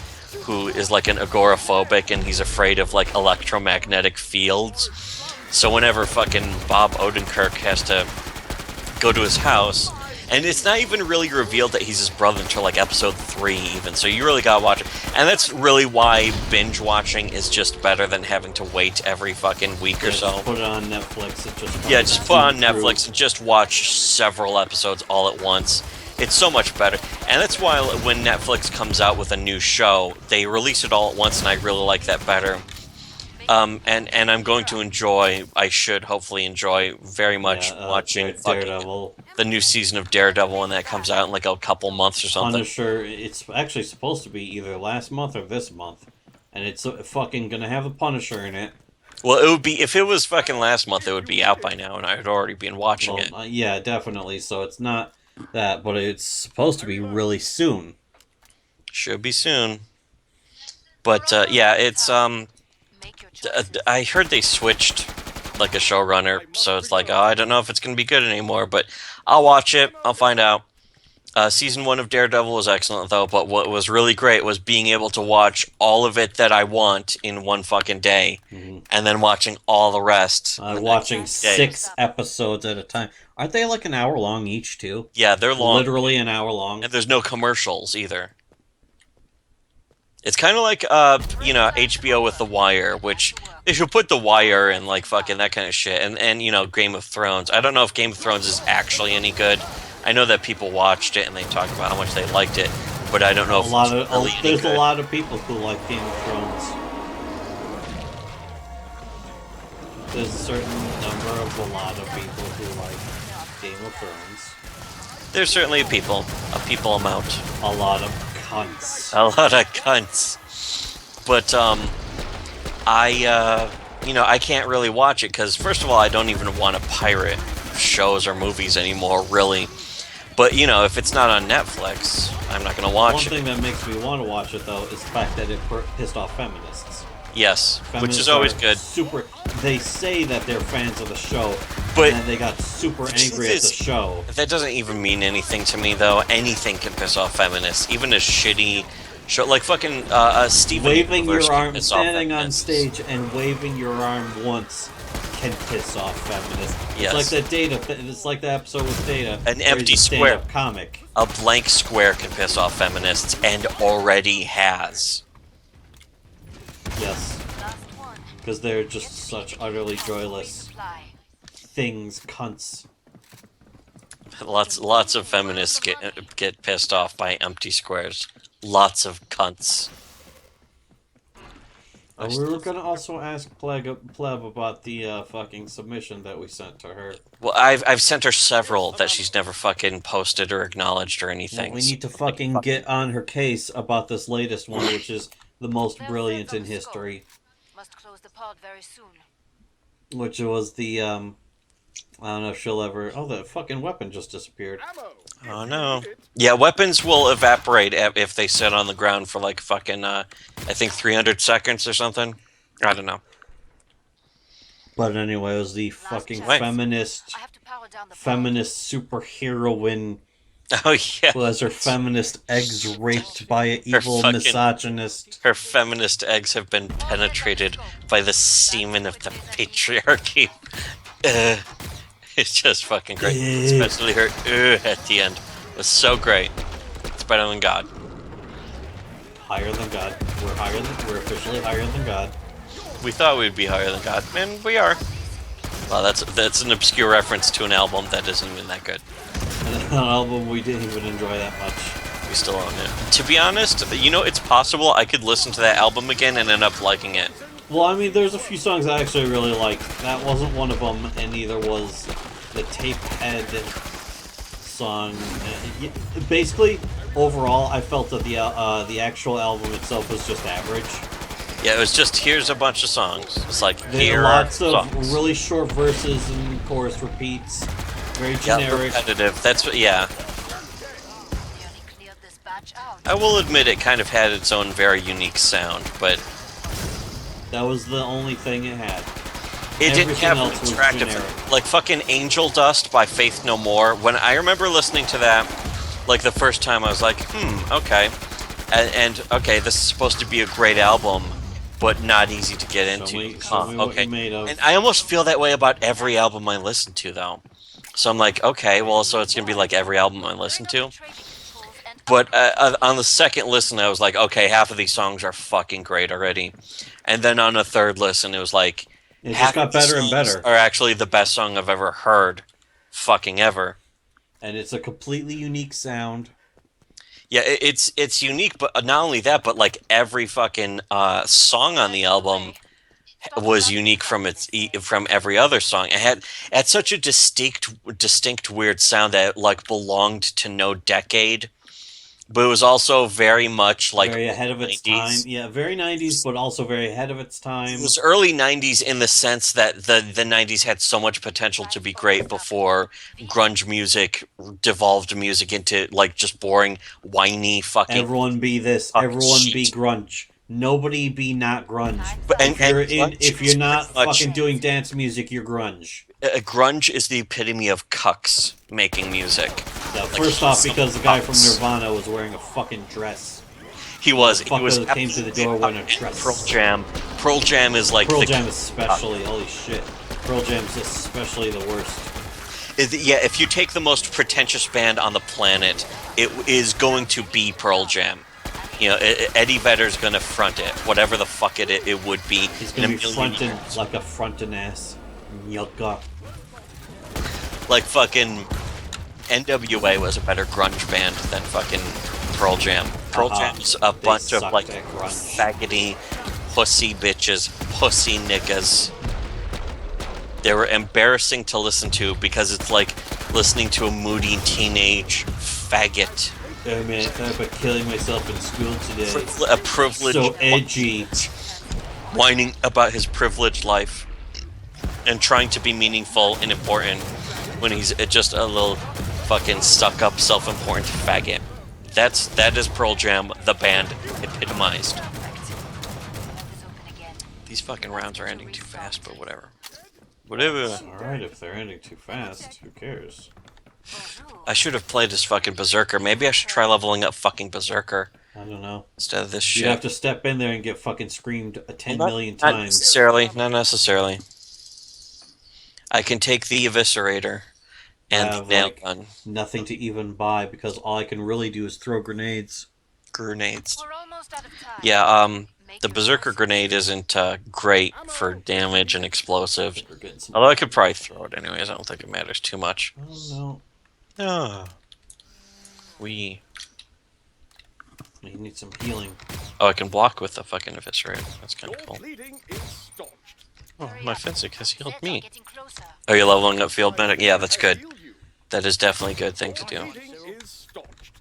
who is like an agoraphobic, and he's afraid of like electromagnetic fields. So whenever fucking Bob Odenkirk has to go to his house, And it's not even really revealed that he's his brother until like episode 3 even, so you really gotta watch it. And that's really why binge watching is just better than having to wait every fucking week or so. Just put it on Netflix and just Just put on Netflix and just watch several episodes all at once. It's so much better. And that's why when Netflix comes out with a new show, they release it all at once, and I really like that better. And I'm going to enjoy, I should hopefully enjoy very much watching Daredevil. The new season of Daredevil when that comes out in like a couple months or something. Punisher, it's actually supposed to be either last month or this month. And it's fucking gonna have a Punisher in it. Well, it would be, if it was fucking last month, it would be out by now, and I had already been watching it. Yeah, definitely, so it's not that, but it's supposed to be really soon. Should be soon. But, yeah, it's, I heard they switched, like, a showrunner, so it's like, oh, I don't know if it's going to be good anymore, but I'll watch it, I'll find out. Season 1 of Daredevil was excellent, though, but what was really great was being able to watch all of it that I want in one fucking day, and then watching all the rest. Watching 6 episodes at a time. Aren't they like an hour long each, too? Yeah, they're long. Literally an hour long. And there's no commercials, either. It's kind of like, you know, HBO with The Wire, which they should put The Wire and, like, fucking that kind of shit. And you know, Game of Thrones. I don't know if Game of Thrones is actually any good. I know that people watched it and they talked about how much they liked it, but I don't know if it's really any there's good. a lot of people who like Game of Thrones. There's a certain number of a lot of people who like Game of Thrones. There's certainly a people amount. A lot of cunts. A lot of cunts. But, you know, I can't really watch it because, first of all, I don't even want to pirate shows or movies anymore, really. But, you know, if it's not on Netflix, I'm not going to watch it. One thing that makes me want to watch it, though, is the fact that it pissed off feminists. Yes, Feminists which is always good. They say that they're fans of the show, but and then they got super angry at the show. That doesn't even mean anything to me, though. Anything can piss off feminists. Even a shitty show, like fucking Steven Waving Universe your can arm, piss off standing on feminists. stage and waving your arm once can piss off feminists. Yes. It's like that Data. It's like the episode with Data. An where empty he's a square. stand-up comic. A blank square can piss off feminists, and already has. Yes. Because they're just such utterly joyless things, cunts. Lots of feminists get pissed off by empty squares. Lots of cunts. We were gonna also ask Pleb about the fucking submission that we sent to her. Well, I've sent her several that she's never fucking posted or acknowledged or anything. Well, we need to fucking get on her case about this latest one, which is the most brilliant in history. Must close the pod very soon. Which was the, I don't know if she'll ever... Oh, the fucking weapon just disappeared. Oh, no. Yeah, weapons will evaporate if they sit on the ground for, like, fucking, I think 300 seconds or something. I don't know. But anyway, it was the fucking Right. feminist superheroine Oh, yeah. who has her feminist eggs raped by an evil fucking- misogynist. Her feminist eggs have been penetrated by the semen of the patriarchy. It's just fucking great. Especially her at the end. It was so great. It's better than God. Higher than God. We're officially higher than God. We thought we'd be higher than God, and we are. Well, that's an obscure reference to an album that isn't even that good. An album we didn't even enjoy that much. We still own it. To be honest, you know, it's possible I could listen to that album again and end up liking it. Well, I mean, there's a few songs I actually really like. That wasn't one of them, and neither was the Tape Head song. Basically, overall, I felt that the actual album itself was just average. Yeah, it was just, here's a bunch of songs. It's like, There here are lots are of songs. really short verses and chorus repeats. Very Yeah, generic. repetitive. That's what, yeah. Nearly cleared this batch out. I will admit it kind of had its own very unique sound, but That was the only thing it had. it didn't Everything have an else was attractive... generic. Like fucking Angel Dust by Faith No More. When I remember listening to that, like the first time, I was like, okay. And okay, this is supposed to be a great album, but not easy to get into. Show me what Okay. you're made of. And I almost feel that way about every album I listen to, though. So I'm like, okay, well, so it's gonna be like every album I listen to. But on the second listen, I was like, okay, half of these songs are fucking great already. And then on a third listen, it was like, It just half got of the better and songs better. are actually the best song I've ever heard, fucking ever. And it's a completely unique sound. Yeah, it's unique, but not only that, but like every fucking song on the album was unique from from every other song. It had such a distinct weird sound that like belonged to no decade, but it was also very much like Very ahead of its 90s. time. Yeah, very 90s, but also very ahead of its It time. was early 90s in the sense that the 90s had so much potential to be great before grunge music devolved music into like just boring, whiny Everyone be this. fucking Everyone be shit. grunge. Nobody be not grunge. But If you're grunge if is you're not pretty much fucking doing dance music, you're grunge. grunge is the epitome of cucks making music. Yeah, Like, first off, because the guy from cucks. Nirvana was wearing a fucking dress. He was Fucker came to the door wearing a dress. Pearl Jam is like Pearl the Jam especially. Holy shit. Pearl Jam's especially the worst. yeah. If you take the most pretentious band on the planet, it is going to be Pearl Jam. You know, Eddie Vedder's gonna front it, whatever the fuck it would be. He's in gonna a be million fronting years. like a frontin' ass. Yucca. Like fucking NWA was a better grunge band than fucking Pearl Jam. Pearl Jam's a They bunch of sucked like at grunge. faggoty, pussy bitches, pussy niggas. They were embarrassing to listen to because it's like listening to a moody teenage faggot. Oh man, I thought about killing myself in school today. A privileged So edgy. whining about his privileged life and trying to be meaningful and important when he's just a little fucking stuck-up, self-important faggot. That is Pearl Jam, the band epitomized. These fucking rounds are ending too fast, but whatever. Whatever. Alright, if they're ending too fast, who cares? I should have played as fucking Berserker. Maybe I should try leveling up fucking Berserker I don't know. instead of this shit. You have to step in there and get fucking screamed 10 Not- million Not times. necessarily. Not necessarily. I can take the Eviscerator and I the have, nail like, gun. Nothing to even buy because all I can really do is throw grenades. Grenades. We're almost out of time. Yeah, the Berserker grenade isn't great for damage and explosives. We're getting some. Although I could probably throw it anyways. I don't think it matters too much. Oh no. Ah. We. You need some healing. Oh, I can block with the fucking Eviscerator. That's kind of cool. Bleeding is staunched. Oh, my Physic has healed Zeds are me. getting closer. Are you leveling up Field Medic? Yeah, that's good. That is definitely a good thing to do. Bleeding is staunched.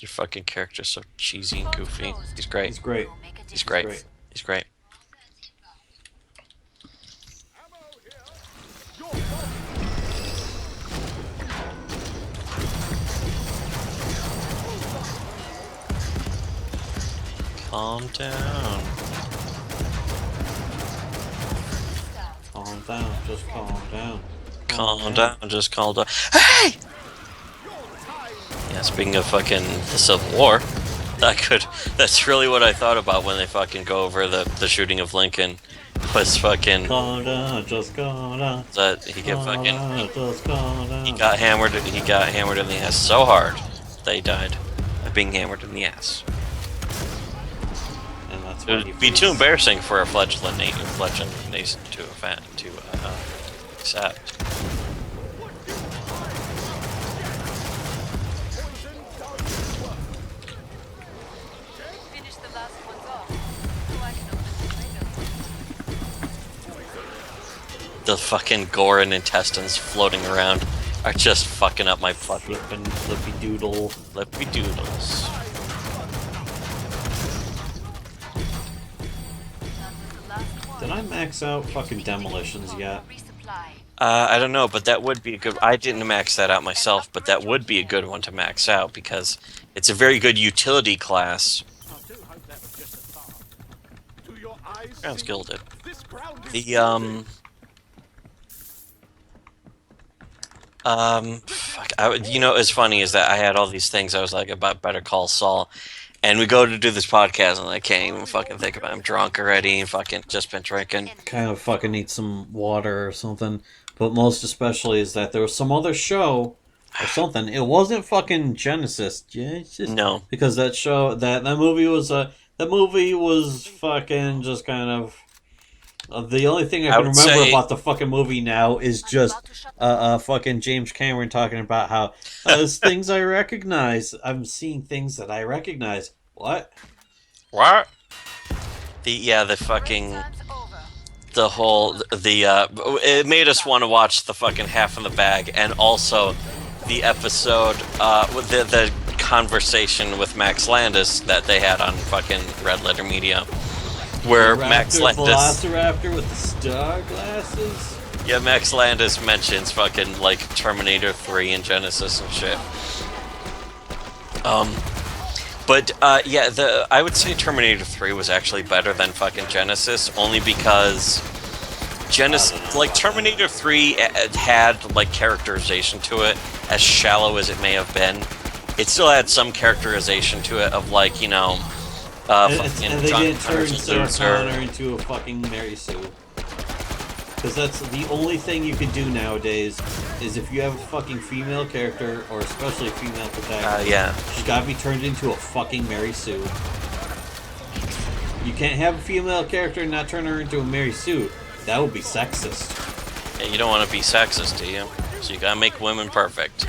Your fucking character's so cheesy and goofy. He's great. He's great. We'll make a He's difference. great. He's great. Calm down. Calm down. Just calm down. Calm down. Just calm down. Hey! Yeah, speaking of fucking the Civil War, that's really what I thought about when they fucking go over the shooting of Lincoln. Was fucking Calm down. Just calm down. that he get Calm fucking down. Just calm down. he got hammered in the ass so hard that he died of being hammered in the ass. And that's It what would be too embarrassing for a fledgling nation to accept. Finish the last ones off. So I can open the window. The fucking gore and intestines floating around are just fucking up my fucking Flippin' flippy doodle. lippy doodles. Did I max out fucking demolitions yet? Resupply. I don't know, but that would be a good. I didn't max that out myself, but that would be a good one to max out because it's a very good utility class. I do hope that was just a thought. Do your eyes Ground's see? gilded. This ground is Fuck. You know, it's funny is that I had all these things I was like about Better Call Saul, and we go to do this podcast and I can't even fucking think about it. I'm drunk already and fucking just been drinking. Kind of fucking need some water or something. but most especially is that there was some other show or something. It wasn't fucking Genesis. Yeah, it's just No. because that show that movie was that movie was fucking just kind of. The only thing I can would remember say- about the fucking movie now is just fucking James Cameron talking about how there's things I recognize. I'm seeing things that I recognize. What? What? The fucking the whole it made us want to watch the fucking Half in the Bag, and also the episode with the conversation with Max Landis that they had on fucking Red Letter Media, where Max Landis, Velociraptor with the star glasses. yeah, Max Landis mentions fucking like Terminator 3 and Genesis and shit. But yeah, I would say Terminator 3 was actually better than fucking Genesis, only because Genesis, like Terminator 3 had like characterization to it, as shallow as it may have been. It still had some characterization to it of like, you know, fucking And they John didn't turn Connor's Sarah loser. Connor into a fucking Mary Sue. Because that's the only thing you can do nowadays, is if you have a fucking female character, or especially a female protagonist, Yeah. she's gotta be turned into a fucking Mary Sue. You can't have a female character and not turn her into a Mary Sue. That would be sexist. Yeah, you don't want to be sexist, do you? So you gotta make women perfect.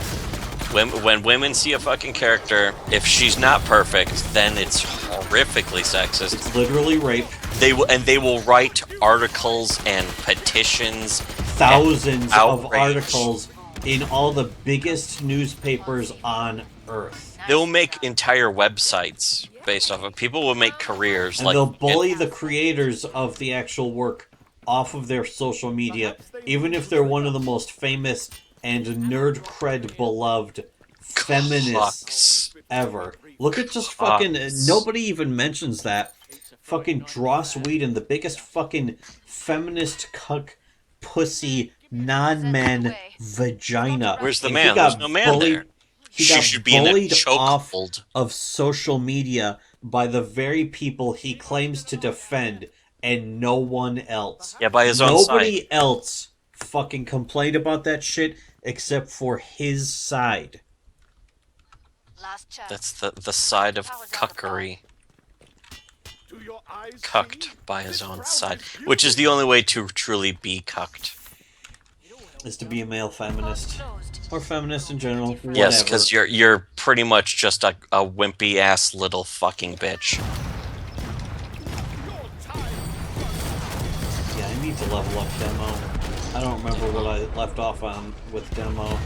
When women see a fucking character, if she's not perfect, then it's horrifically sexist. It's literally rape. They will write articles and petitions, Thousands of outrage. articles in all the biggest newspapers on Earth. They'll make entire websites based off of. People will make careers And like they'll bully the creators of the actual work off of their social media, even if they're one of the most famous and nerd cred beloved feminists ever. Look at just fucking... Nobody even mentions that. Fucking Dross Whedon, the biggest fucking feminist cuck pussy non-man vagina. Where's the And man? he got There's no man bullied- there. He She got should be in a bullied off chokehold. of social media by the very people he claims to defend, and no one else. Yeah, by his own Nobody side. else fucking complained about that shit except for his side. Last chance. That's the side of cuckery. Cucked by his own side. Which is the only way to truly be cucked. Is to be a male feminist. Or feminist in general. Whatever. Yes, because you're pretty much just a wimpy ass little fucking bitch. Yeah, I need to level up Demo. I don't remember what I left off on with Demo.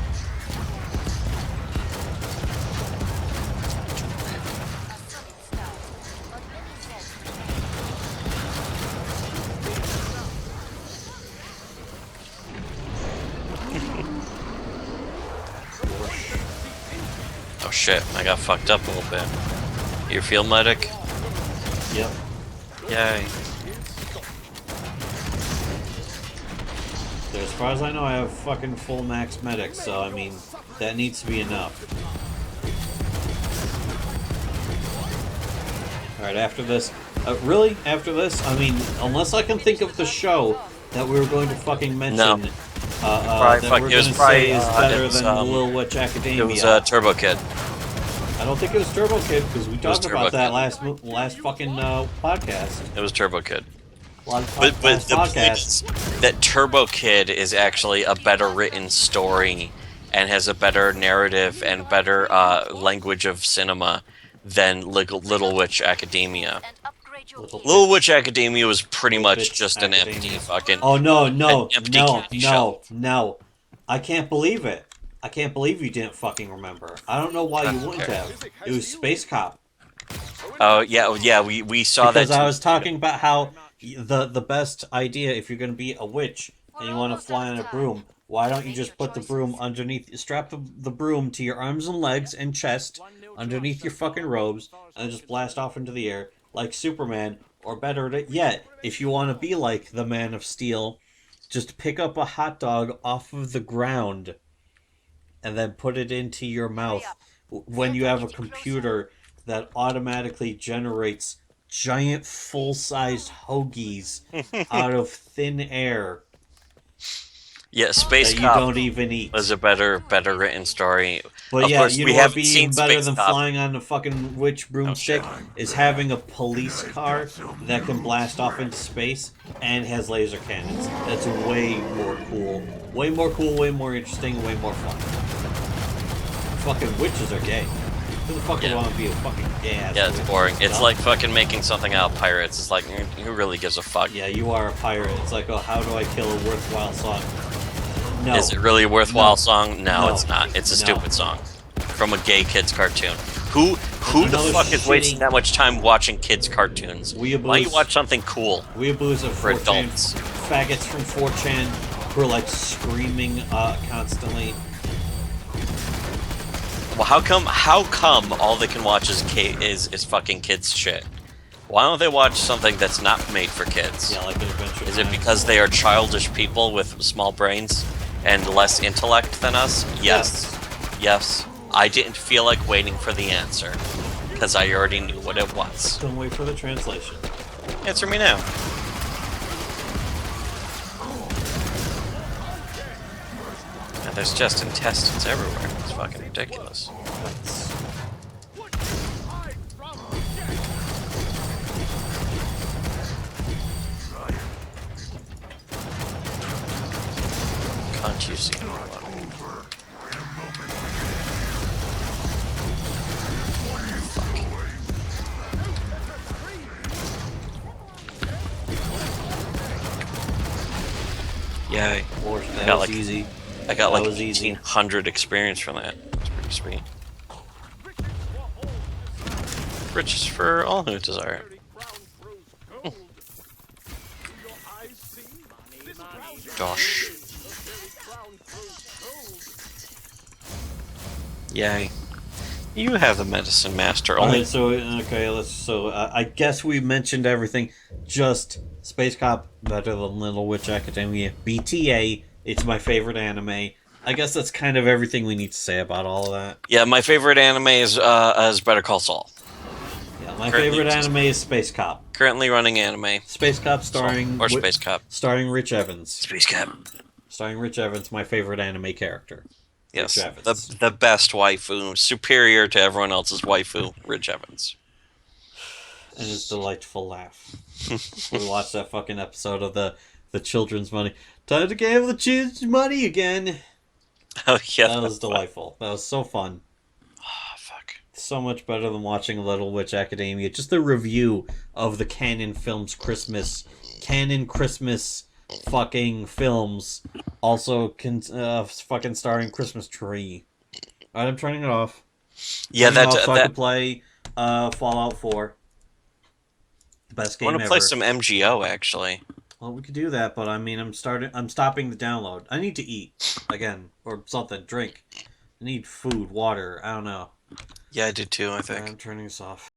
Oh shit, I got fucked up a little bit. Your field medic? Yep. Yay. So as far as I know, I have fucking full max medic, so I mean, that needs to be enough. Alright, after this... really? After this? I mean, unless I can think of the show that we were going to fucking mention... No. that we're going to say is better it was, than Little Witch Academia. It was Turbo Kid. I don't think it was Turbo Kid, because we talked Turbo about that Kid. last fucking podcast. It was Turbo Kid. Last But the point podcast. is that Turbo Kid is actually a better written story and has a better narrative and better language of cinema than Little Witch Academia. And upgrade your gear. Little Witch Academia was pretty much Witch just an empty Academia. fucking... Oh, no, an empty candy shell. no. I can't believe it. I can't believe you didn't fucking remember. I don't know why you wouldn't Okay. have. It was Space Cop. Oh, yeah, we saw Because that. I was talking about how the best idea, if you're going to be a witch and you want to fly on a broom, why don't you just put the broom underneath, strap the broom to your arms and legs and chest underneath your fucking robes, and just blast off into the air like Superman. Or better yet, if you want to be like the Man of Steel, just pick up a hot dog off of the ground and then put it into your mouth when you have a computer that automatically generates giant full-sized hoagies out of thin air. Yeah, Space that you Cop don't even eat. was a better written story. But Of yeah, course, you we know what'd haven't be seen even better Space than Cop. flying on the fucking witch broomstick is having a police car that can blast off into space and has laser cannons. That's way more cool. Way more cool, way more interesting, way more fun. Fucking witches are gay. Who the fuck would want to be a fucking gay ass Yeah, it's witch? boring. It's No? like fucking making something out of pirates. It's like, who really gives a fuck? Yeah, you are a pirate. It's like, oh, how do I kill a worthwhile song? No. Is it really a worthwhile No. song? No, No. it's not. It's a No. stupid song from a gay kids cartoon. Who the Another fuck is wasting shitty- that much time watching kids cartoons? Why don't you watch something cool? Weeaboos of For 4chan, adults. faggots from 4chan who are like screaming constantly. Well, how come all they can watch is fucking kids shit? Why don't they watch something that's not made for kids? Yeah, like an Adventure Is it Time. because they are childish people with small brains and less intellect than us? Yes. Yes. I didn't feel like waiting for the answer because I already knew what it was. Don't wait for the translation. Answer me now. And there's just intestines everywhere. It's fucking ridiculous. Can't you see anyone? Yay. That got was like- easy. I got That like was easy. 1,800 experience from that. That's pretty sweet. Riches for all who desire it. Gosh. Yay. You have the medicine master. Only Alright, so, okay, I guess we mentioned everything. Just Space Cop, better than Little Witch Academia. BTA, it's my favorite anime. I guess that's kind of everything we need to say about all of that. Yeah, my favorite anime is Better Call Saul. Yeah, my Currently favorite exists. anime is Space Cop. Currently running anime. Space Cop starring... Or Space Cop. Starring Rich Evans. Space Cop. Starring Rich Evans, my favorite anime character. Yes, Rich Evans. the best waifu, superior to everyone else's waifu, Rich Evans. And his delightful laugh. We watched that fucking episode of the children's money. Time to give the children's money again. Oh yeah, That was delightful. That was so fun. Oh, fuck. So much better than watching Little Witch Academia. Just the review of the Canon Films Christmas fucking films. Also, fucking starring Christmas Tree. Alright, I'm turning it off. Yeah, Turning it that off so I that. can play Fallout 4. The best I game want to ever. play some MGO actually. Well, we could do that, but I mean, I'm stopping the download. I need to eat again or something. Drink. I need food, water. I don't know. Yeah, I did too. I think. I'm turning this off.